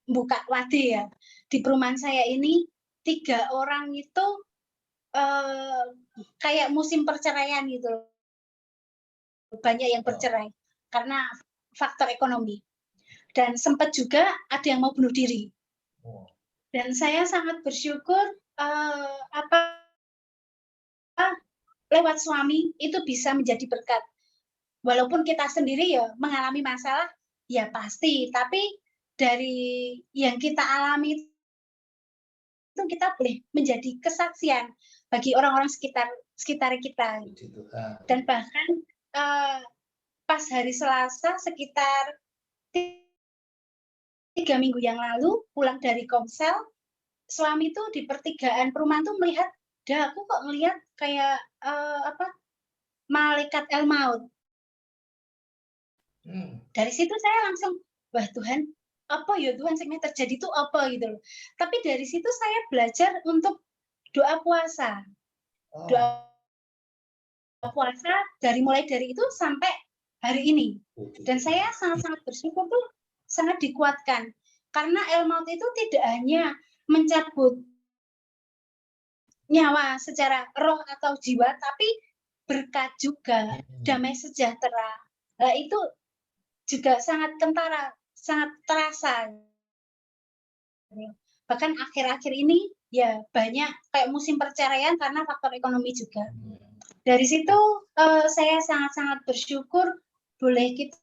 buka wadi ya di perumahan saya ini 3 orang itu kayak musim perceraian gitu, banyak yang bercerai karena faktor ekonomi dan sempat juga ada yang mau bunuh diri. Dan saya sangat bersyukur apa lewat suami itu bisa menjadi berkat. Walaupun kita sendiri ya mengalami masalah, ya pasti. Tapi dari yang kita alami itu kita boleh menjadi kesaksian bagi orang-orang sekitar kita. Puji Tuhan. Dan bahkan pas hari Selasa sekitar 3 minggu yang lalu pulang dari komsel, suami tuh di pertigaan perumahan tuh melihat, aku kok ngelihat kayak malaikat El Maut. Dari situ saya langsung, wah Tuhan, apa ya Tuhan yang terjadi itu apa gitu loh. Tapi dari situ saya belajar untuk doa puasa. Doa puasa mulai dari itu sampai hari ini. Dan saya sangat-sangat bersyukur tuh sangat dikuatkan. Karena El Maut itu tidak hanya mencabut nyawa secara roh atau jiwa, tapi berkat juga, damai sejahtera. Nah, itu juga sangat kentara, sangat terasa. Bahkan akhir-akhir ini ya banyak kayak musim perceraian karena faktor ekonomi juga. Dari situ saya sangat-sangat bersyukur boleh kita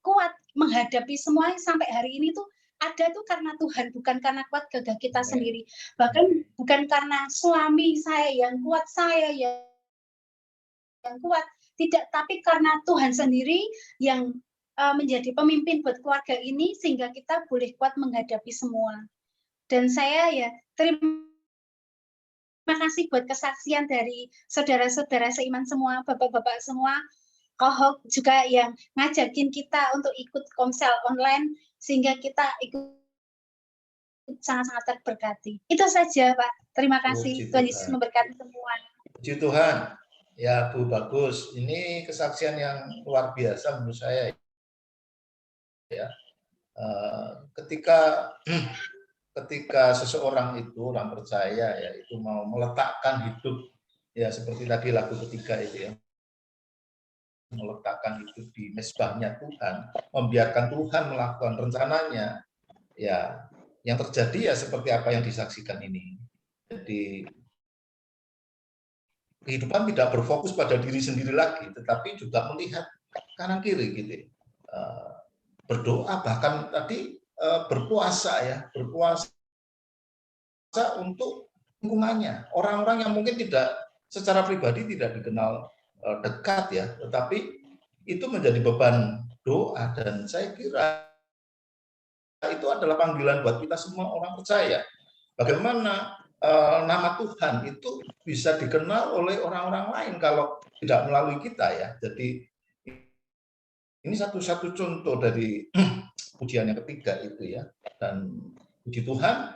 kuat menghadapi semua sampai hari ini tuh ada tuh karena Tuhan, bukan karena kuat gagah kita sendiri. Bahkan bukan karena suami saya yang kuat, saya yang kuat, tidak, tapi karena Tuhan sendiri yang menjadi pemimpin buat keluarga ini sehingga kita boleh kuat menghadapi semua. Dan saya ya terima kasih buat kesaksian dari saudara-saudara seiman semua, bapak-bapak semua, kohok juga yang ngajakin kita untuk ikut komsel online sehingga kita ikut sangat-sangat terberkati. Itu saja Pak. Terima kasih. Tuhan Yesus memberkati semua. Puji Tuhan. Ya Bu, bagus. Ini kesaksian yang luar biasa menurut saya. Ya, ketika seseorang itu orang percaya ya itu mau meletakkan hidup ya seperti tadi lagu ketiga itu ya, meletakkan hidup di mezbahnya Tuhan, membiarkan Tuhan melakukan rencananya, ya yang terjadi ya seperti apa yang disaksikan ini. Jadi kehidupan tidak berfokus pada diri sendiri lagi, tetapi juga melihat kanan kiri gitu. Berdoa, bahkan tadi berpuasa ya, berpuasa untuk lingkungannya, orang-orang yang mungkin tidak secara pribadi tidak dikenal dekat ya, tetapi itu menjadi beban doa. Dan saya kira itu adalah panggilan buat kita semua orang percaya. Bagaimana nama Tuhan itu bisa dikenal oleh orang-orang lain kalau tidak melalui kita ya. Jadi ini satu-satu contoh dari pujian yang ketiga itu ya. Dan puji Tuhan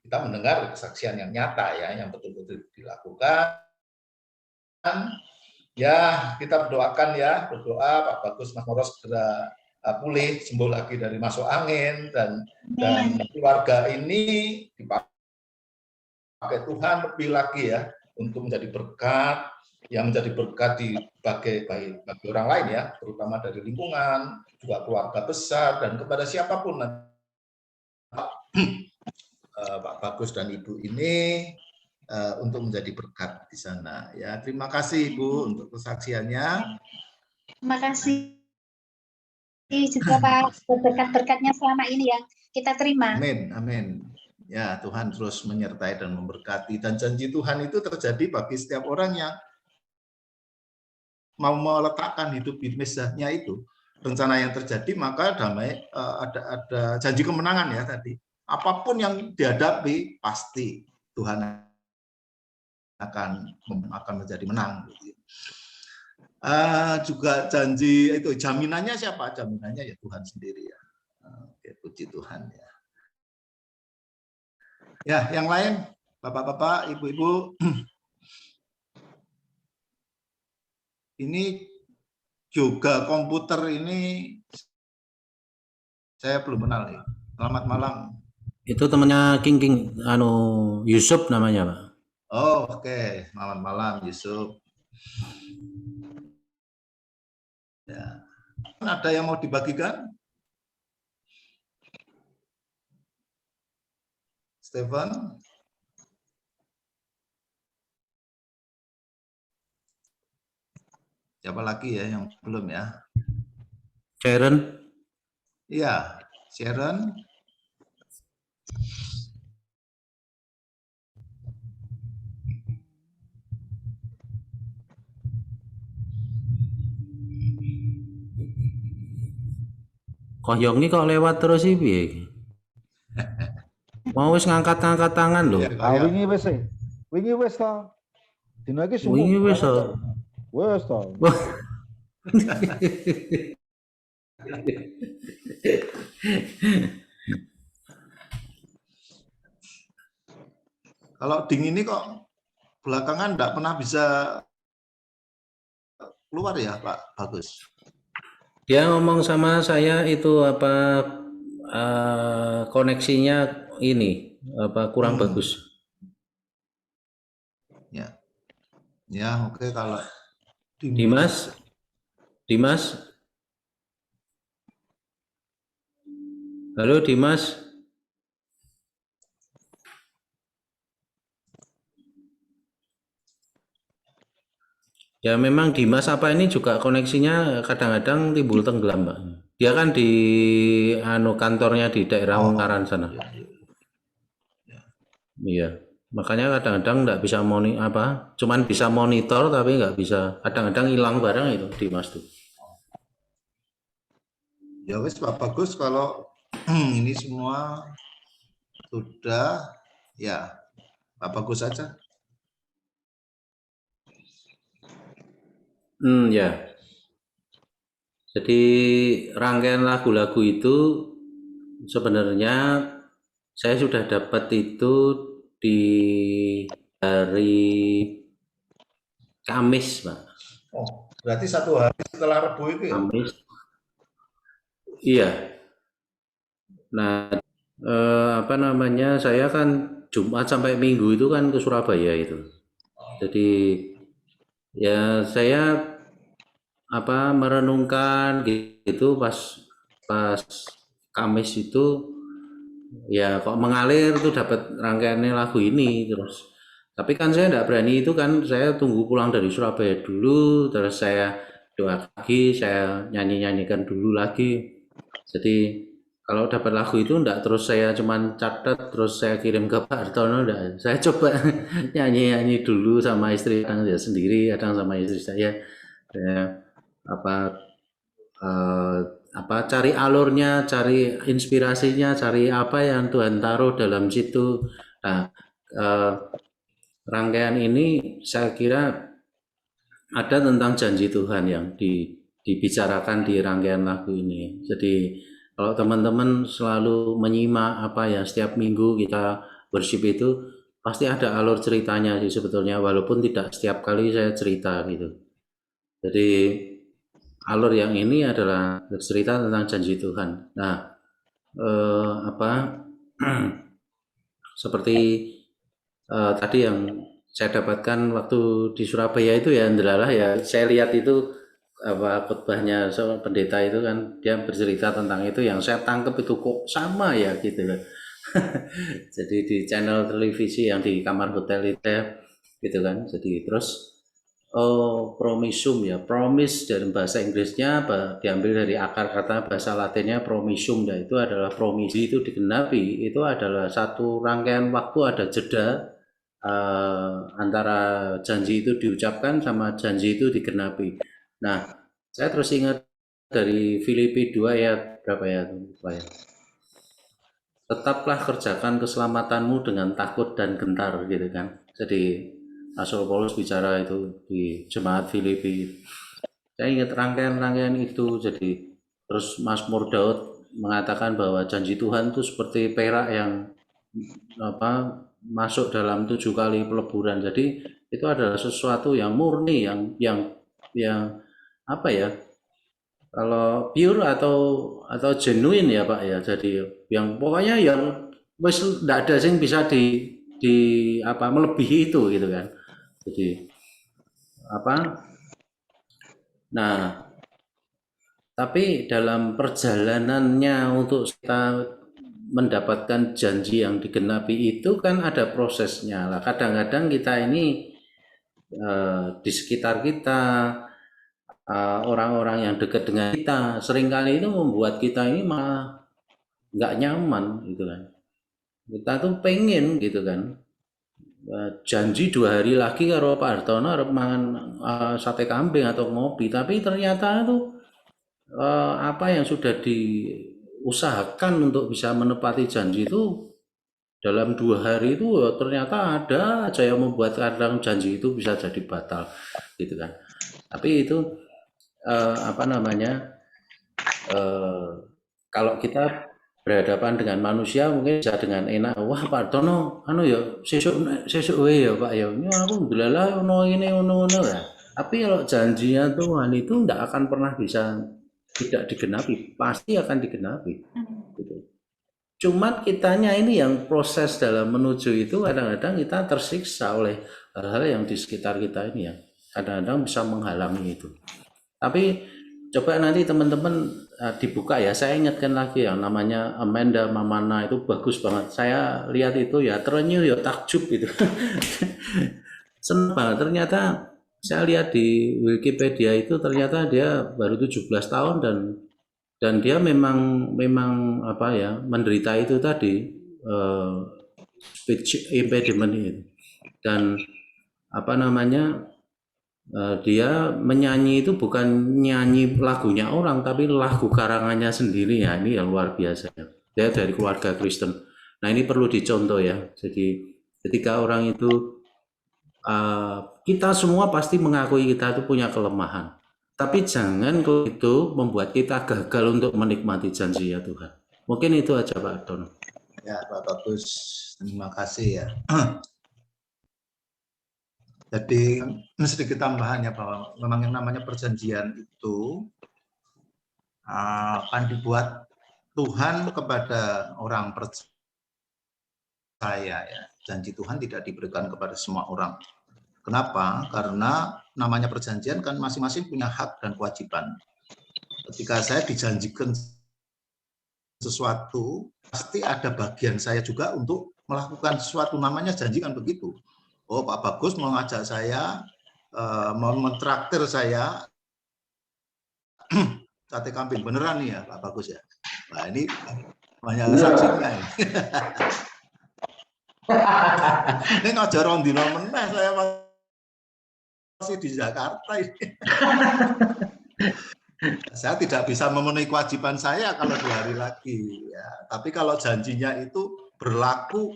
kita mendengar kesaksian yang nyata ya, yang betul-betul dilakukan. Ya, kita berdoakan ya, berdoa Pak Bagus Mas Moro segera pulih, sembuh lagi dari masuk angin, dan keluarga ini dipakai Tuhan lebih lagi ya untuk menjadi berkat, yang menjadi berkat bagi orang lain ya, terutama dari lingkungan, juga keluarga besar, dan kepada siapapun Pak Bagus dan Ibu ini untuk menjadi berkat di sana ya. Terima kasih Ibu untuk kesaksiannya. Terima kasih juga Pak berkat-berkatnya selama ini yang kita terima. Amin, amin. Ya, Tuhan terus menyertai dan memberkati, dan janji Tuhan itu terjadi bagi setiap orang yang mau meletakkan hidup di mezbahnya itu. Rencana yang terjadi maka damai, ada janji kemenangan ya tadi. Apapun yang dihadapi pasti Tuhan akan menjadi menang. Juga janji itu, jaminannya siapa? Jaminannya ya Tuhan sendiri ya. Puji Tuhan ya. Ya, yang lain, Bapak-bapak, Ibu-ibu, ini juga komputer ini saya belum kenal ya. Selamat malam. Itu temannya King Yusuf namanya Pak. Oh, oke. Selamat malam Yusuf. Ya. Ada yang mau dibagikan? Stefan. Siapa lagi ya yang belum ya? Sharon. Iya, Sharon. Koyong ini kok lewat terus sih piye? Mau wis ngangkat-ngangkat tangan loh. Iya, kayak wingi wis to. Dina iki sumpuk. Wingi wis to. Wis to. kalau ding ini kok belakangan enggak pernah bisa keluar ya, Pak Bagus. Dia ngomong sama saya itu apa koneksinya ini apa kurang bagus. Ya. Ya, oke kalau Dimas. Halo Dimas. Ya memang Dimas apa ini juga koneksinya kadang-kadang timbul tenggelam, Pak. Dia kan di kantornya di daerah Ungaran sana. Iya. Makanya kadang-kadang nggak bisa cuman bisa monitor tapi nggak bisa, kadang-kadang hilang barang itu Dimas tuh. Ya wes Pak Bagus, kalau ini semua sudah ya Pak Bagus saja. Ya. Jadi rangkaian lagu-lagu itu sebenarnya saya sudah dapat itu dari Kamis, Pak. Oh, berarti 1 hari setelah Rebu itu ya? Kamis. Iya. Nah, apa namanya? Saya kan Jumat sampai Minggu itu kan ke Surabaya itu. Jadi ya saya merenungkan gitu pas Kamis itu ya kok mengalir tuh dapat rangkaiannya lagu ini terus. Tapi kan saya tidak berani itu kan, saya tunggu pulang dari Surabaya dulu, terus saya doa lagi, saya nyanyikan dulu lagi. Jadi kalau dapat lagu itu enggak terus saya cuman catat terus saya kirim ke Pak Hartono, enggak. Saya coba nyanyi dulu sama istri, kadang dia sendiri, kadang sama istri saya cari alurnya, cari inspirasinya, cari apa yang Tuhan taruh dalam situ. Nah, rangkaian ini saya kira ada tentang janji Tuhan yang dibicarakan di rangkaian lagu ini. Jadi kalau teman-teman selalu menyimak apa ya setiap minggu kita worship itu pasti ada alur ceritanya sih sebetulnya, walaupun tidak setiap kali saya cerita gitu. Jadi alur yang ini adalah cerita tentang janji Tuhan. Nah, seperti tadi yang saya dapatkan waktu di Surabaya itu ya, ndelalah ya, saya lihat itu khotbahnya seorang pendeta itu kan, dia bercerita tentang itu, yang saya tangkap itu kok sama ya gitu loh. Jadi di channel televisi yang di kamar hotel itu gitu kan. Jadi terus promisum ya, promise dalam bahasa Inggrisnya diambil dari akar kata bahasa Latinnya promisum, dan itu adalah promisi itu digenapi, itu adalah satu rangkaian waktu, ada jeda antara janji itu diucapkan sama janji itu digenapi. Nah, saya terus ingat dari Filipi 2 ayat berapa ya? Tetaplah kerjakan keselamatanmu dengan takut dan gentar gitu kan. Jadi Rasul Paulus bicara itu di jemaat Filipi. Saya ingat rangkaian-rangkaian itu. Jadi terus Mazmur Daud mengatakan bahwa janji Tuhan itu seperti perak yang masuk dalam 7 kali peleburan. Jadi itu adalah sesuatu yang murni, yang apa ya? Kalau pure atau genuine ya Pak ya. Jadi yang pokoknya yang wis enggak ada yang bisa di melebihi itu gitu kan. Jadi nah, tapi dalam perjalanannya untuk kita mendapatkan janji yang digenapi itu kan ada prosesnya lah. Kadang-kadang kita ini di sekitar kita, orang-orang yang dekat dengan kita, seringkali itu membuat kita ini malah nggak nyaman gitu kan. Kita tuh pengen gitu kan, janji 2 hari lagi karo Pak Hartono arep mangan sate kambing atau ngopi, tapi ternyata itu apa yang sudah diusahakan untuk bisa menepati janji itu dalam 2 hari itu ternyata ada aja yang membuat kadang janji itu bisa jadi batal gitu kan. Tapi itu apa namanya, kalau kita berhadapan dengan manusia mungkin bisa dengan enak, wah Pak Hartono anu ya sesuk wae ya Pak ya, ini aku ndelalah ono ini ono ya. Tapi kalau janjinya Tuhan itu tidak akan pernah bisa tidak digenapi, pasti akan digenapi gitu. Cuman kitanya ini yang proses dalam menuju itu kadang-kadang kita tersiksa oleh hal-hal yang di sekitar kita ini ya, kadang-kadang bisa menghalangi itu. Tapi coba nanti teman-teman dibuka ya, saya ingatkan lagi yang namanya Amanda Mamana itu bagus banget. Saya lihat itu ya terenyuh ya takjub gitu. Senang banget, ternyata saya lihat di Wikipedia itu ternyata dia baru 17 tahun dan dia memang apa ya, menderita itu tadi speech impediment itu. Dan apa namanya, dia menyanyi itu bukan nyanyi lagunya orang tapi lagu karangannya sendiri ya, ini yang luar biasa. Dia dari keluarga Kristen. Nah ini perlu dicontoh ya. Jadi ketika orang itu kita semua pasti mengakui kita itu punya kelemahan, tapi jangan itu membuat kita gagal untuk menikmati janji ya Tuhan. Mungkin itu aja Pak Hartono. Ya Pak Bagus, terima kasih ya. Jadi sedikit tambahannya bahwa memang yang namanya perjanjian itu akan dibuat Tuhan kepada orang percaya ya. Janji Tuhan tidak diberikan kepada semua orang. Kenapa? Karena namanya perjanjian kan masing-masing punya hak dan kewajiban. Ketika saya dijanjikan sesuatu, pasti ada bagian saya juga untuk melakukan sesuatu, namanya janji kan begitu. Oh Pak Bagus mau ngajak saya, mau mentraktir saya sate kambing, beneran nih ya Pak Bagus ya. Nah ini banyak saksinya ini. Ini ngajar di meneh saya masih di Jakarta ini. Saya tidak bisa memenuhi kewajiban saya kalau 2 hari lagi ya. Tapi kalau janjinya itu berlaku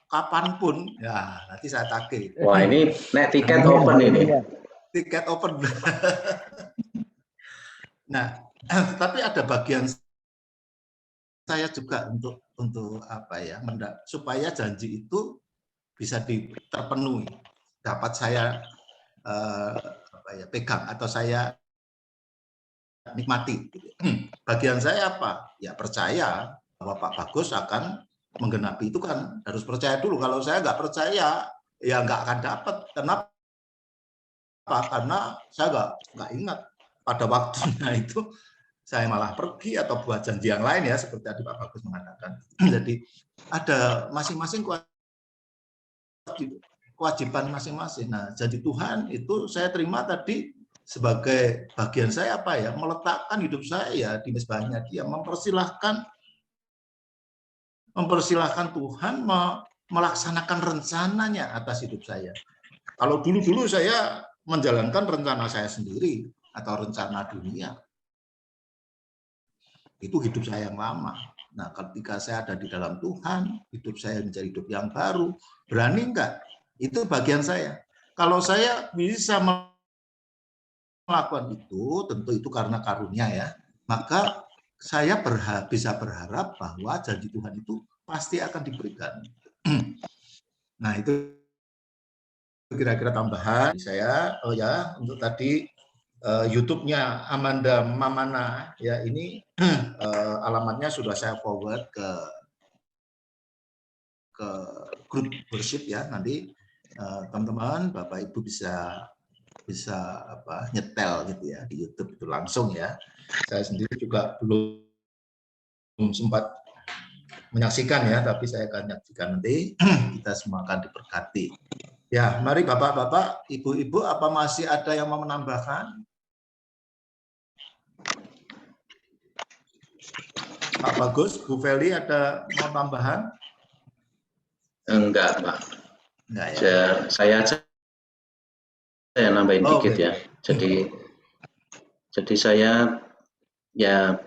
kapanpun ya nanti saya tagih. Wah ini nek tiket open ini. Tiket open. Nah, tapi ada bagian saya juga untuk apa ya, supaya janji itu bisa terpenuhi, dapat saya apa ya, pegang atau saya nikmati. Bagian saya apa? Ya percaya bahwa Pak Bagus akan menggenapi itu kan harus percaya dulu. Kalau saya nggak percaya, ya nggak akan dapat. Kenapa? Karena saya nggak ingat pada waktunya itu saya malah pergi atau buat janji yang lain ya, seperti tadi Pak Bagus mengatakan. Jadi ada masing-masing kewajiban masing-masing. Nah, janji Tuhan itu saya terima tadi sebagai bagian saya apa ya, meletakkan hidup saya di mezbahnya Dia, mempersilahkan Tuhan melaksanakan rencananya atas hidup saya. Kalau dulu saya menjalankan rencana saya sendiri atau rencana dunia, itu hidup saya yang lama. Nah, ketika saya ada di dalam Tuhan, hidup saya menjadi hidup yang baru. Berani enggak? Itu bagian saya. Kalau saya bisa melakukan itu, tentu itu karena karunia ya, maka saya bisa berharap bahwa janji Tuhan itu pasti akan diberikan. Nah, itu kira-kira tambahan saya. Oh ya, untuk tadi YouTube-nya Amanda Mamana ya, ini alamatnya sudah saya forward ke grup worship ya. Nanti teman-teman Bapak Ibu bisa apa, nyetel gitu ya di YouTube itu langsung ya. Saya sendiri juga belum sempat menyaksikan ya, tapi saya akan menyaksikan nanti. Kita semua akan diberkati. Ya, mari Bapak-bapak, Ibu-ibu, apa masih ada yang mau menambahkan? Pak Bagus, Bu Feli, ada mau tambahan? Enggak, Pak. Enggak ya. Saya nambahin dikit Oke. ya. Jadi saya ya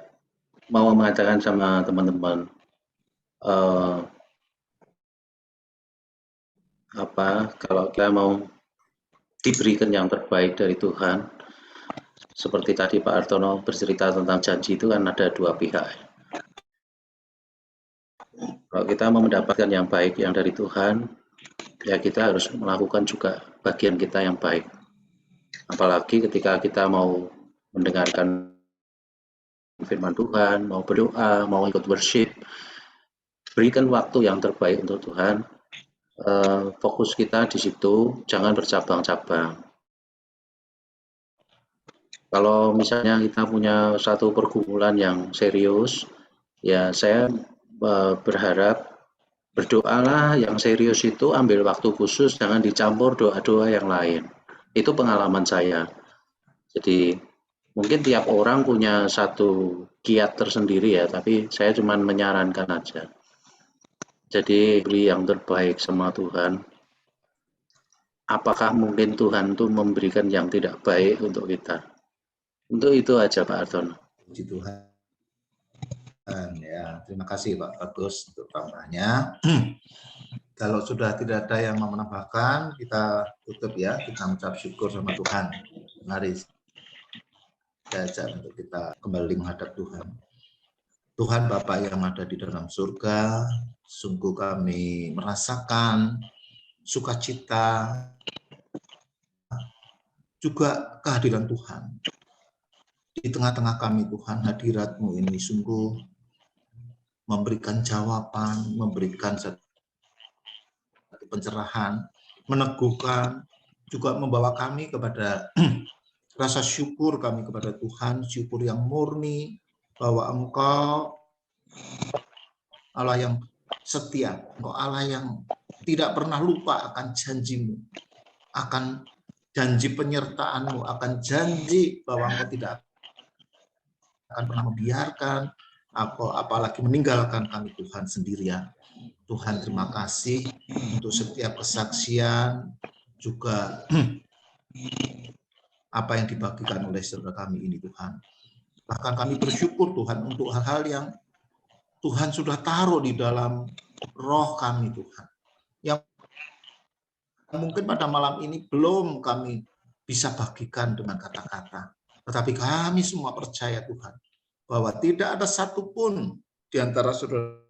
mau mengatakan sama teman-teman, kalau kita mau diberikan yang terbaik dari Tuhan, seperti tadi Pak Artono bercerita tentang janji, itu kan ada dua pihak. Kalau kita mau mendapatkan yang baik yang dari Tuhan, ya kita harus melakukan juga bagian kita yang baik. Apalagi ketika kita mau mendengarkan firman Tuhan, mau berdoa, mau ikut worship, berikan waktu yang terbaik untuk Tuhan. Fokus kita di situ, jangan bercabang-cabang. Kalau misalnya kita punya satu pergumulan yang serius, ya saya berharap berdoalah yang serius itu, ambil waktu khusus, jangan dicampur doa-doa yang lain. Itu pengalaman saya. Jadi mungkin tiap orang punya satu kiat tersendiri ya, tapi saya cuma menyarankan aja. Jadi beri yang terbaik sama Tuhan. Apakah mungkin Tuhan tuh memberikan yang tidak baik untuk kita? Untuk itu aja Pak Artono. Puji Tuhan. Ya, terima kasih Pak Bagus untuk tambahnya. Kalau sudah tidak ada yang mau menambahkan, kita tutup ya. Kita mengucap syukur sama Tuhan. Mari saya ajak untuk kita kembali menghadap Tuhan. Tuhan Bapa yang ada di dalam surga, sungguh kami merasakan sukacita, juga kehadiran Tuhan. Di tengah-tengah kami Tuhan, hadirat-Mu ini sungguh memberikan jawaban, memberikan satu pencerahan, meneguhkan, juga membawa kami kepada rasa syukur kami kepada Tuhan, syukur yang murni, bahwa Engkau Allah yang setia, Engkau Allah yang tidak pernah lupa akan janji-Mu, akan janji penyertaan-Mu, akan janji bahwa Engkau tidak akan pernah membiarkan, apalagi meninggalkan kami Tuhan sendirian. Tuhan terima kasih untuk setiap kesaksian, juga apa yang dibagikan oleh saudara kami ini Tuhan. Bahkan kami bersyukur Tuhan untuk hal-hal yang Tuhan sudah taruh di dalam roh kami Tuhan. Yang mungkin pada malam ini belum kami bisa bagikan dengan kata-kata. Tetapi kami semua percaya Tuhan, bahwa tidak ada satupun di antara saudara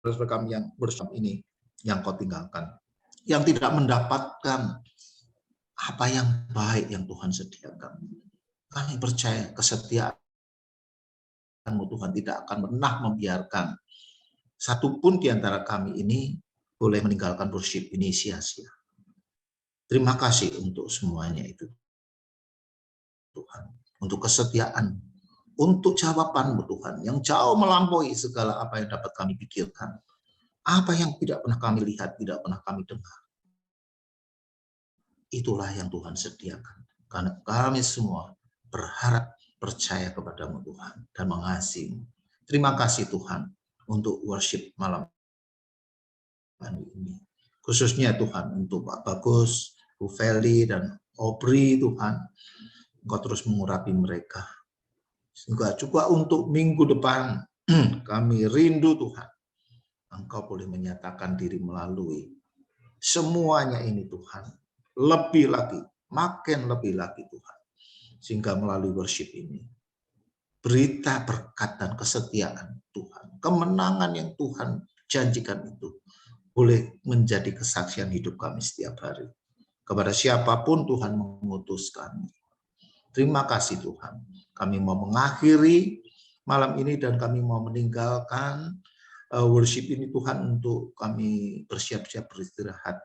kami yang bersama ini yang Kau tinggalkan, yang tidak mendapatkan apa yang baik yang Tuhan sediakan. Kami percaya kesetiaan-Mu Tuhan tidak akan pernah membiarkan satupun di antara kami ini boleh meninggalkan worship ini sia-sia. Terima kasih untuk semuanya itu Tuhan, untuk kesetiaan, untuk jawaban-Mu Tuhan yang jauh melampaui segala apa yang dapat kami pikirkan, apa yang tidak pernah kami lihat, tidak pernah kami dengar. Itulah yang Tuhan sediakan, karena kami semua berharap percaya kepada-Mu Tuhan dan mengasihi-Mu. Terima kasih Tuhan untuk worship malam ini, khususnya Tuhan untuk Pak Bagus, Bu Feli, dan Aubrey Tuhan. Engkau terus mengurapi mereka. Juga untuk minggu depan kami rindu Tuhan, Engkau boleh menyatakan diri melalui semuanya ini Tuhan, lebih lagi, makin lebih lagi Tuhan, sehingga melalui worship ini berita berkat dan kesetiaan Tuhan, kemenangan yang Tuhan janjikan itu boleh menjadi kesaksian hidup kami setiap hari kepada siapapun Tuhan mengutus kami. Terima kasih Tuhan. Kami mau mengakhiri malam ini dan kami mau meninggalkan worship ini Tuhan untuk kami bersiap-siap beristirahat.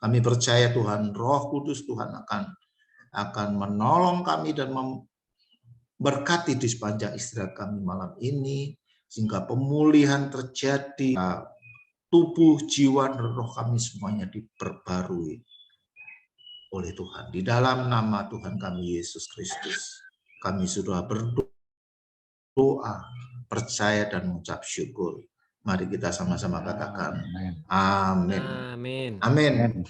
Kami percaya Tuhan, Roh Kudus Tuhan akan menolong kami dan memberkati di sepanjang istirahat kami malam ini. sehingga pemulihan terjadi, tubuh, jiwa, dan roh kami semuanya diperbarui oleh Tuhan. Di dalam nama Tuhan kami Yesus Kristus, kami sudah berdoa, percaya dan mengucap syukur. Mari kita sama-sama katakan amin. Amin. Amin. Amin.